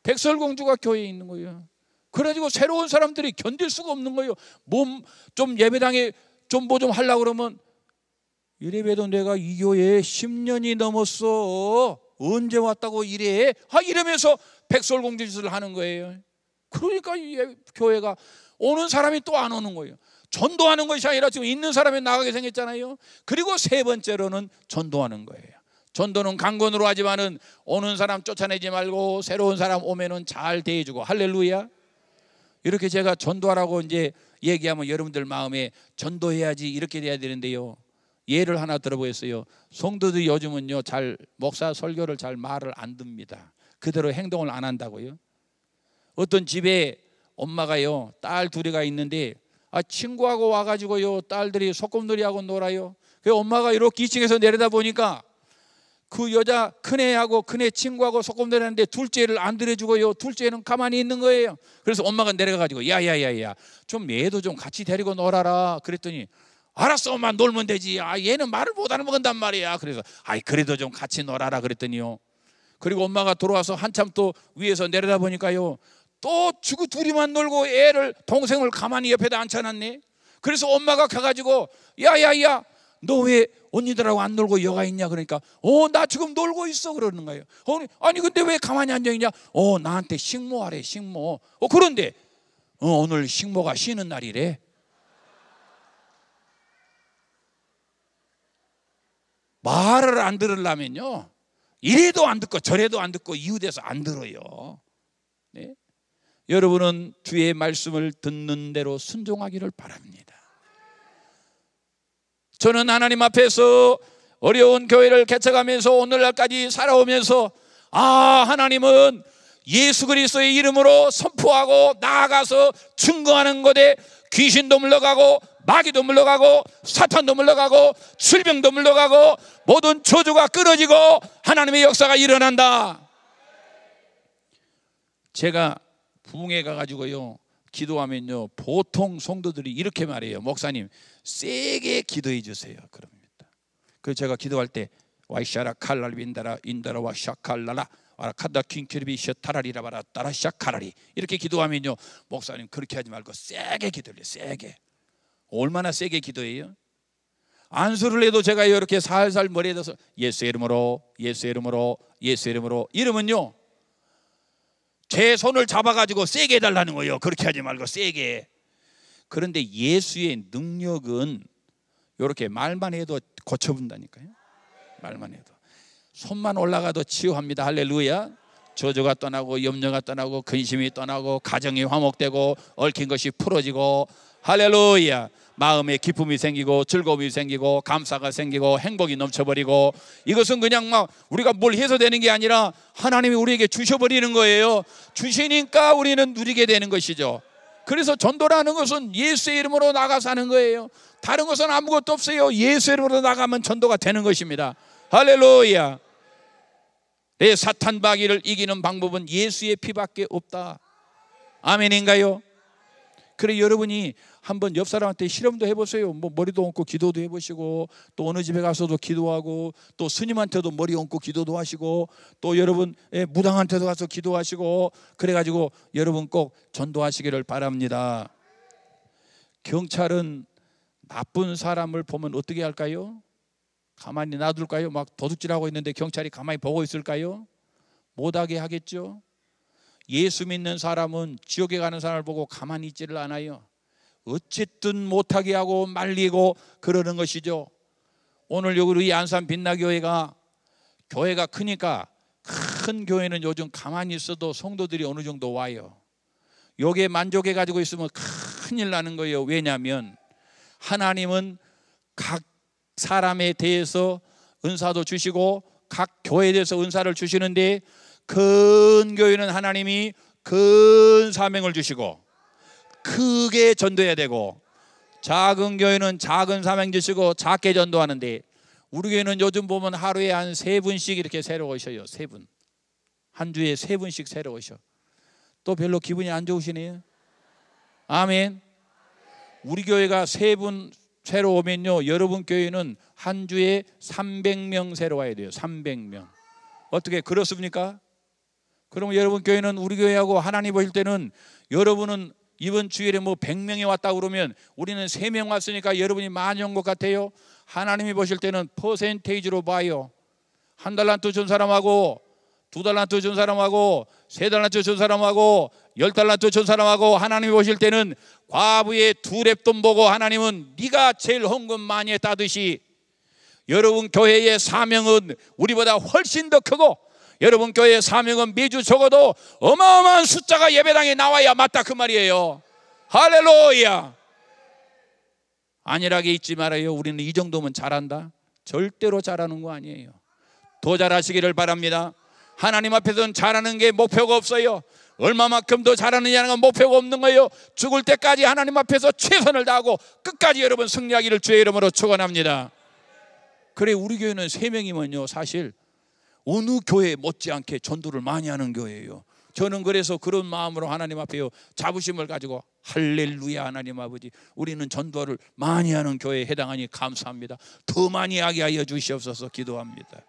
백설공주가 교회에 있는 거예요. 그래가지고 새로운 사람들이 견딜 수가 없는 거예요. 몸 좀 예배당에 좀 뭐 좀 하려고 그러면, 이래봬도 내가 이 교회에 10년이 넘었어. 언제 왔다고 이래? 이러면서 백설공주 짓을 하는 거예요. 그러니까 이 교회가 오는 사람이 또 안 오는 거예요. 전도하는 것이 아니라 지금 있는 사람이 나가게 생겼잖아요. 그리고 세 번째로는 전도하는 거예요. 전도는 강권으로 하지만은 오는 사람 쫓아내지 말고 새로운 사람 오면은 잘 대해주고. 할렐루야. 이렇게 제가 전도하라고 이제 얘기하면 여러분들 마음에 전도해야지 이렇게 돼야 되는데요. 예를 하나 들어보겠어요. 성도들이 요즘은요 잘 목사 설교를 잘 말을 안 듣습니다. 그대로 행동을 안 한다고요. 어떤 집에 엄마가요 딸 둘이가 있는데 친구하고 와가지고요 딸들이 소꿉놀이하고 놀아요. 그 엄마가 이렇게 2층에서 내려다 보니까 그 여자 큰애하고 큰애 친구하고 소꿉놀이 하는데 둘째를 안 들여주고요 둘째는 가만히 있는 거예요. 그래서 엄마가 내려가가지고 야야야야 좀 얘도 좀 같이 데리고 놀아라 그랬더니, 알았어 엄마 놀면 되지. 얘는 말을 못 알아먹는단 말이야. 그래서 그래도 좀 같이 놀아라 그랬더니요. 그리고 엄마가 들어와서 한참 또 위에서 내려다 보니까요 또 지구 둘이만 놀고 애를 동생을 가만히 옆에다 앉혀놨네. 그래서 엄마가 가가지고 야야야 너 왜 언니들하고 안 놀고 여가 있냐 그러니까 나 지금 놀고 있어 그러는 거예요. 아니 근데 왜 가만히 앉아있냐? 나한테 식모하래 식모. 그런데 오늘 식모가 쉬는 날이래. 말을 안 들으려면요 이래도 안 듣고 저래도 안 듣고 이웃에서 안 들어요. 네? 여러분은 주의 말씀을 듣는 대로 순종하기를 바랍니다. 저는 하나님 앞에서 어려운 교회를 개척하면서 오늘날까지 살아오면서 하나님은 예수 그리스도의 이름으로 선포하고 나아가서 증거하는 것에 귀신도 물러가고 마귀도 물러가고 사탄도 물러가고 질병도 물러가고 모든 저주가 끊어지고 하나님의 역사가 일어난다. 제가 부흥회 가가지고요 기도하면요, 보통 성도들이 이렇게 말해요. 목사님, 세게 기도해 주세요. 그럽니다. 그래서 제가 기도할 때 와이샤라 칼랄빈다라 인다라 와샤칼라라 와라카다 킹키르비 셔타라리라 바라 따라샤카라리 이렇게 기도하면요, 목사님 그렇게 하지 말고 세게 기도해요. 세게. 얼마나 세게 기도해요? 안수를 해도 제가 이렇게 살살 머리에 대서 예수의 이름으로 예수의 이름으로 예수의 이름으로 이러면요, 제 손을 잡아가지고 세게 해달라는 거예요. 그렇게 하지 말고 세게. 그런데 예수의 능력은 이렇게 말만 해도 고쳐본다니까요. 말만 해도. 손만 올라가도 치유합니다. 할렐루야. 저주가 떠나고 염려가 떠나고 근심이 떠나고 가정이 화목되고 얽힌 것이 풀어지고 할렐루야. 마음에 기쁨이 생기고 즐거움이 생기고 감사가 생기고 행복이 넘쳐버리고, 이것은 그냥 막 우리가 뭘 해서 되는 게 아니라 하나님이 우리에게 주셔버리는 거예요. 주시니까 우리는 누리게 되는 것이죠. 그래서 전도라는 것은 예수의 이름으로 나가서 하는 거예요. 다른 것은 아무것도 없어요. 예수의 이름으로 나가면 전도가 되는 것입니다. 할렐루야. 내 사탄 마귀를 이기는 방법은 예수의 피밖에 없다. 아멘인가요? 그래, 여러분이 한번 옆 사람한테 실험도 해보세요. 뭐 머리도 얹고 기도도 해보시고, 또 어느 집에 가서도 기도하고, 또 스님한테도 머리 얹고 기도도 하시고, 또 여러분 무당한테도 가서 기도하시고, 그래가지고 여러분 꼭 전도하시기를 바랍니다. 경찰은 나쁜 사람을 보면 어떻게 할까요? 가만히 놔둘까요? 막 도둑질하고 있는데 경찰이 가만히 보고 있을까요? 못하게 하겠죠. 예수 믿는 사람은 지옥에 가는 사람을 보고 가만히 있지를 않아요. 어쨌든 못하게 하고 말리고 그러는 것이죠. 오늘 여기 우리 안산 빛나교회가 교회가 크니까, 큰 교회는 요즘 가만히 있어도 성도들이 어느 정도 와요. 여기에 만족해 가지고 있으면 큰일 나는 거예요. 왜냐하면 하나님은 각 사람에 대해서 은사도 주시고 각 교회에 대해서 은사를 주시는데, 큰 교회는 하나님이 큰 사명을 주시고 크게 전도해야 되고, 작은 교회는 작은 사명 주시고 작게 전도하는데, 우리 교회는 요즘 보면 하루에 한 3분씩 이렇게 새로 오셔요. 3분. 한 주에 3분씩 새로 오셔. 또 별로 기분이 안 좋으시네요. 아멘. 우리 교회가 3분 새로 오면요, 여러분 교회는 한 주에 300명 새로 와야 돼요. 300명. 어떻게 그렇습니까? 그러면 여러분 교회는, 우리 교회하고 하나님 보실 때는, 여러분은 이번 주일에 뭐 100명이 왔다 그러면 우리는 3명 왔으니까 여러분이 많이 온 것 같아요. 하나님이 보실 때는 퍼센테이지로 봐요. 1달란트 준 사람하고 2달란트 준 사람하고 3달란트 준 사람하고 10달란트 준 사람하고, 하나님이 보실 때는 과부의 2랩돈 보고 하나님은 네가 제일 헌금 많이 했다듯이, 여러분 교회의 사명은 우리보다 훨씬 더 크고, 여러분 교회의 사명은 매주 적어도 어마어마한 숫자가 예배당에 나와야 맞다 그 말이에요. 할렐루야. 안일하게 잊지 말아요. 우리는 이 정도면 잘한다. 절대로 잘하는 거 아니에요. 더 잘하시기를 바랍니다. 하나님 앞에서는 잘하는 게 목표가 없어요. 얼마만큼 더 잘하느냐는 건 목표가 없는 거예요. 죽을 때까지 하나님 앞에서 최선을 다하고 끝까지 여러분 승리하기를 주의 이름으로 축원합니다. 그래, 우리 교회는 3명이면요 사실 어느 교회 못지않게 전도를 많이 하는 교회예요. 저는 그래서 그런 마음으로 하나님 앞에요 자부심을 가지고, 할렐루야 하나님 아버지, 우리는 전도를 많이 하는 교회에 해당하니 감사합니다. 더 많이 하게 하여 주시옵소서 기도합니다.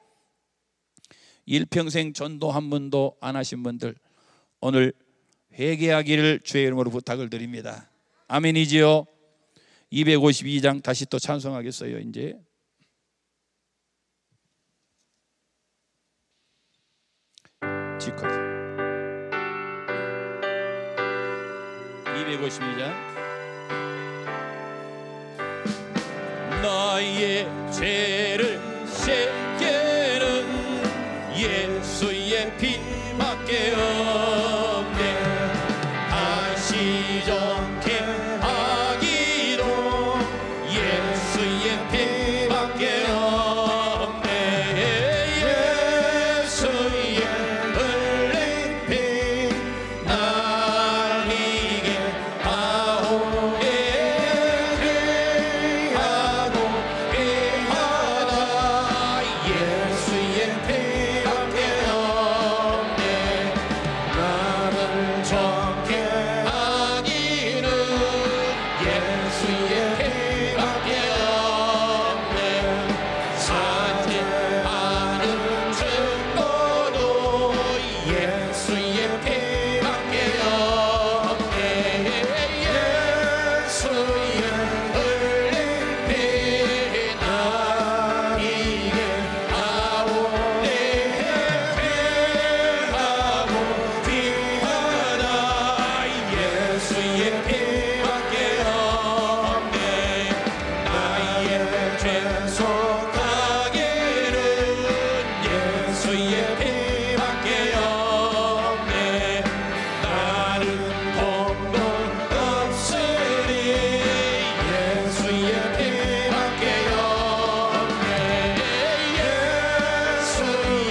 일평생 전도 한 번도 안 하신 분들, 오늘 회개하기를 주의 이름으로 부탁을 드립니다. 아멘이지요. 252장 다시 또 찬송하겠어요. 이제 지컷 252장. 너의 죄를 씻기는 예수의 피밖에 없네. 다시 좋게 하기도 예수의 피밖에 없네. 예수의 흘린 피 날 이게 하오게 하고 하다. 예수의 피밖에 없네. 나를 좋게 하기도 예수의 피밖에 없네. 나의 죄 속하기는 예수의 피밖에 없네. 나는 공돈 없으니 예수의 피밖에 없네. 예수의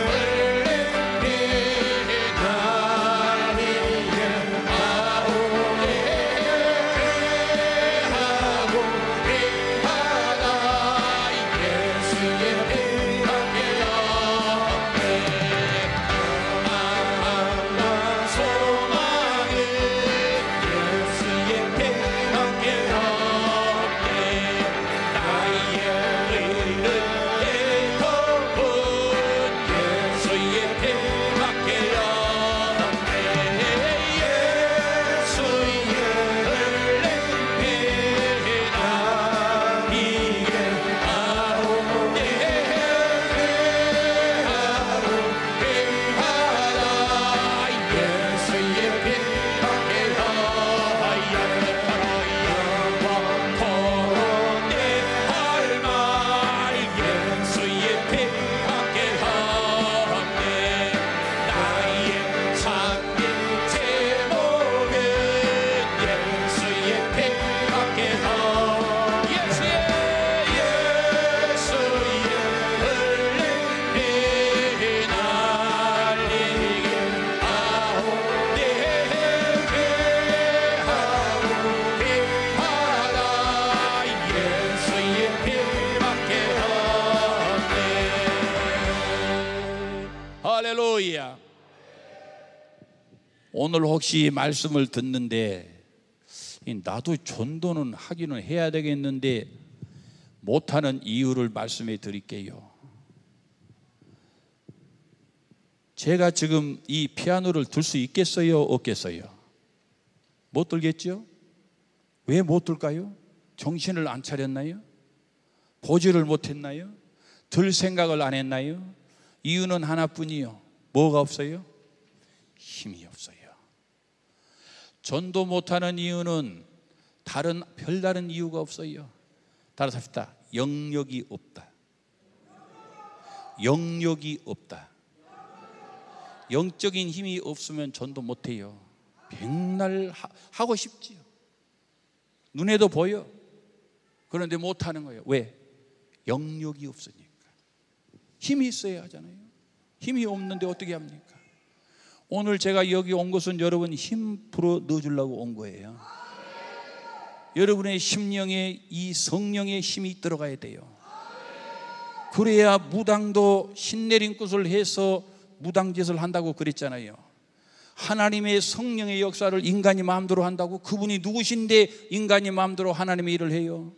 흘린 피 나를 위해 아오게 하고 피하다. 예수의 피밖에 없네. 나와 소망은 예수의 피밖에 없네. 나의 의는 예고픈 예수의 피밖에 없네. 예수의 흘린 피 나에게 아오게 하고 피하다. 예수의 피밖에 영원토록 내 할 말 예수의 피밖에 없네. 나의 찾는 제목은 예수의 피밖에 없네. 예수의 흘린 피 날리게 아오게 하고 피하다. 예수의 피밖에 없네. 할렐루야. 오늘 혹시 말씀을 듣는데 나도 전도는 하기는 해야 되겠는데 못하는 이유를 말씀해 드릴게요. 제가 지금 이 피아노를 들 수 있겠어요? 없겠어요? 못 들겠죠? 왜 못 들까요? 정신을 안 차렸나요? 보지를 못했나요? 들 생각을 안 했나요? 이유는 하나뿐이요. 뭐가 없어요? 힘이 없어요. 전도 못하는 이유는 별다른 이유가 없어요. 따라서 합시다. 영역이 없다. 영역이 없다. 영적인 힘이 없으면 전도 못해요. 맨날 하고 싶지요. 눈에도 보여. 그런데 못하는 거예요. 왜? 영역이 없으니까. 힘이 있어야 하잖아요. 힘이 없는데 어떻게 합니까? 오늘 제가 여기 온 것은 여러분 힘 불어 넣어주려고 온 거예요. 여러분의 심령에 이 성령의 힘이 들어가야 돼요. 그래야 무당도 신내린 것을 해서 무당짓을 한다고 그랬잖아요. 하나님의 성령의 역사를 인간이 마음대로 한다고? 그분이 누구신데 인간이 마음대로 하나님의 일을 해요?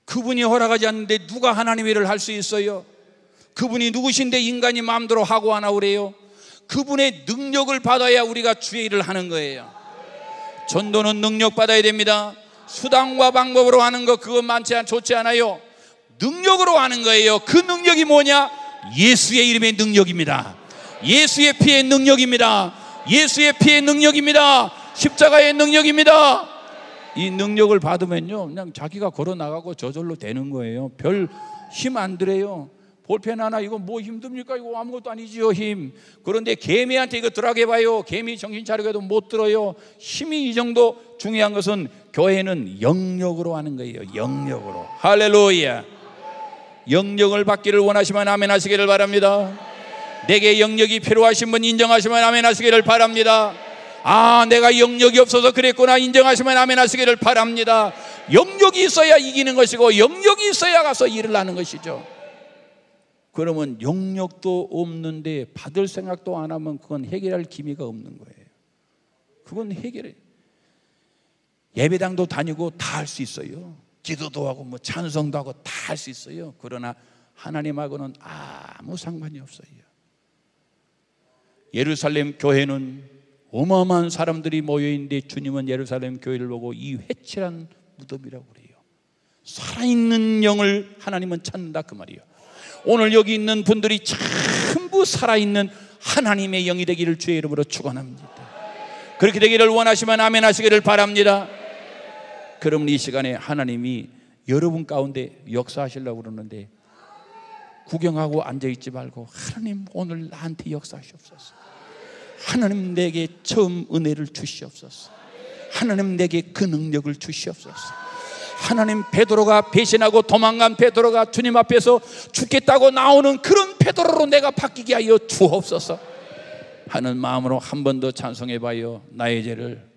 그분이 허락하지 않는데 누가 하나님의 일을 할 수 있어요? 그분이 누구신데 인간이 마음대로 하고 하나 그래요? 그분의 능력을 받아야 우리가 주의 일을 하는 거예요. 전도는 능력 받아야 됩니다. 수단과 방법으로 하는 거 그거 좋지 않아요. 능력으로 하는 거예요. 그 능력이 뭐냐? 예수의 이름의 능력입니다. 예수의 피의 능력입니다. 예수의 피의 능력입니다. 십자가의 능력입니다. 이 능력을 받으면요 그냥 자기가 걸어 나가고 저절로 되는 거예요. 별 힘 안 들어요. 볼펜 하나 이거 뭐 힘듭니까? 이거 아무것도 아니지요 힘. 그런데 개미한테 이거 들어가게 봐요. 개미 정신 차리게 해도 못 들어요. 힘이 이 정도. 중요한 것은 교회는 영역으로 하는 거예요. 영역으로. 할렐루야. 영역을 받기를 원하시면 아멘 하시기를 바랍니다. 내게 영역이 필요하신 분 인정하시면 아멘 하시기를 바랍니다. 아, 내가 영역이 없어서 그랬구나 인정하시면 아멘 하시기를 바랍니다. 영역이 있어야 이기는 것이고 영역이 있어야 가서 일을 하는 것이죠. 그러면 영역도 없는데 받을 생각도 안 하면 그건 해결할 기미가 없는 거예요. 그건 해결해. 예배당도 다니고 다 할 수 있어요. 기도도 하고 뭐 찬송도 하고 다 할 수 있어요. 그러나 하나님하고는 아무 상관이 없어요. 예루살렘 교회는 어마어마한 사람들이 모여있는데 주님은 예루살렘 교회를 보고 이 회칠한 무덤이라고 그래요. 살아있는 영을 하나님은 찾는다 그 말이에요. 오늘 여기 있는 분들이 전부 살아있는 하나님의 영이 되기를 주의 이름으로 축원합니다. 그렇게 되기를 원하시면 아멘 하시기를 바랍니다. 그러면 이 시간에 하나님이 여러분 가운데 역사하시려고 그러는데 구경하고 앉아있지 말고 하나님 오늘 나한테 역사하시옵소서. 하나님 내게 처음 은혜를 주시옵소서. 하나님 내게 그 능력을 주시옵소서. 하나님 베드로가 배신하고 도망간 베드로가 주님 앞에서 죽겠다고 나오는 그런 베드로로 내가 바뀌게 하여 주옵소서 하는 마음으로 한 번 더 찬송해 봐요. 나의 죄를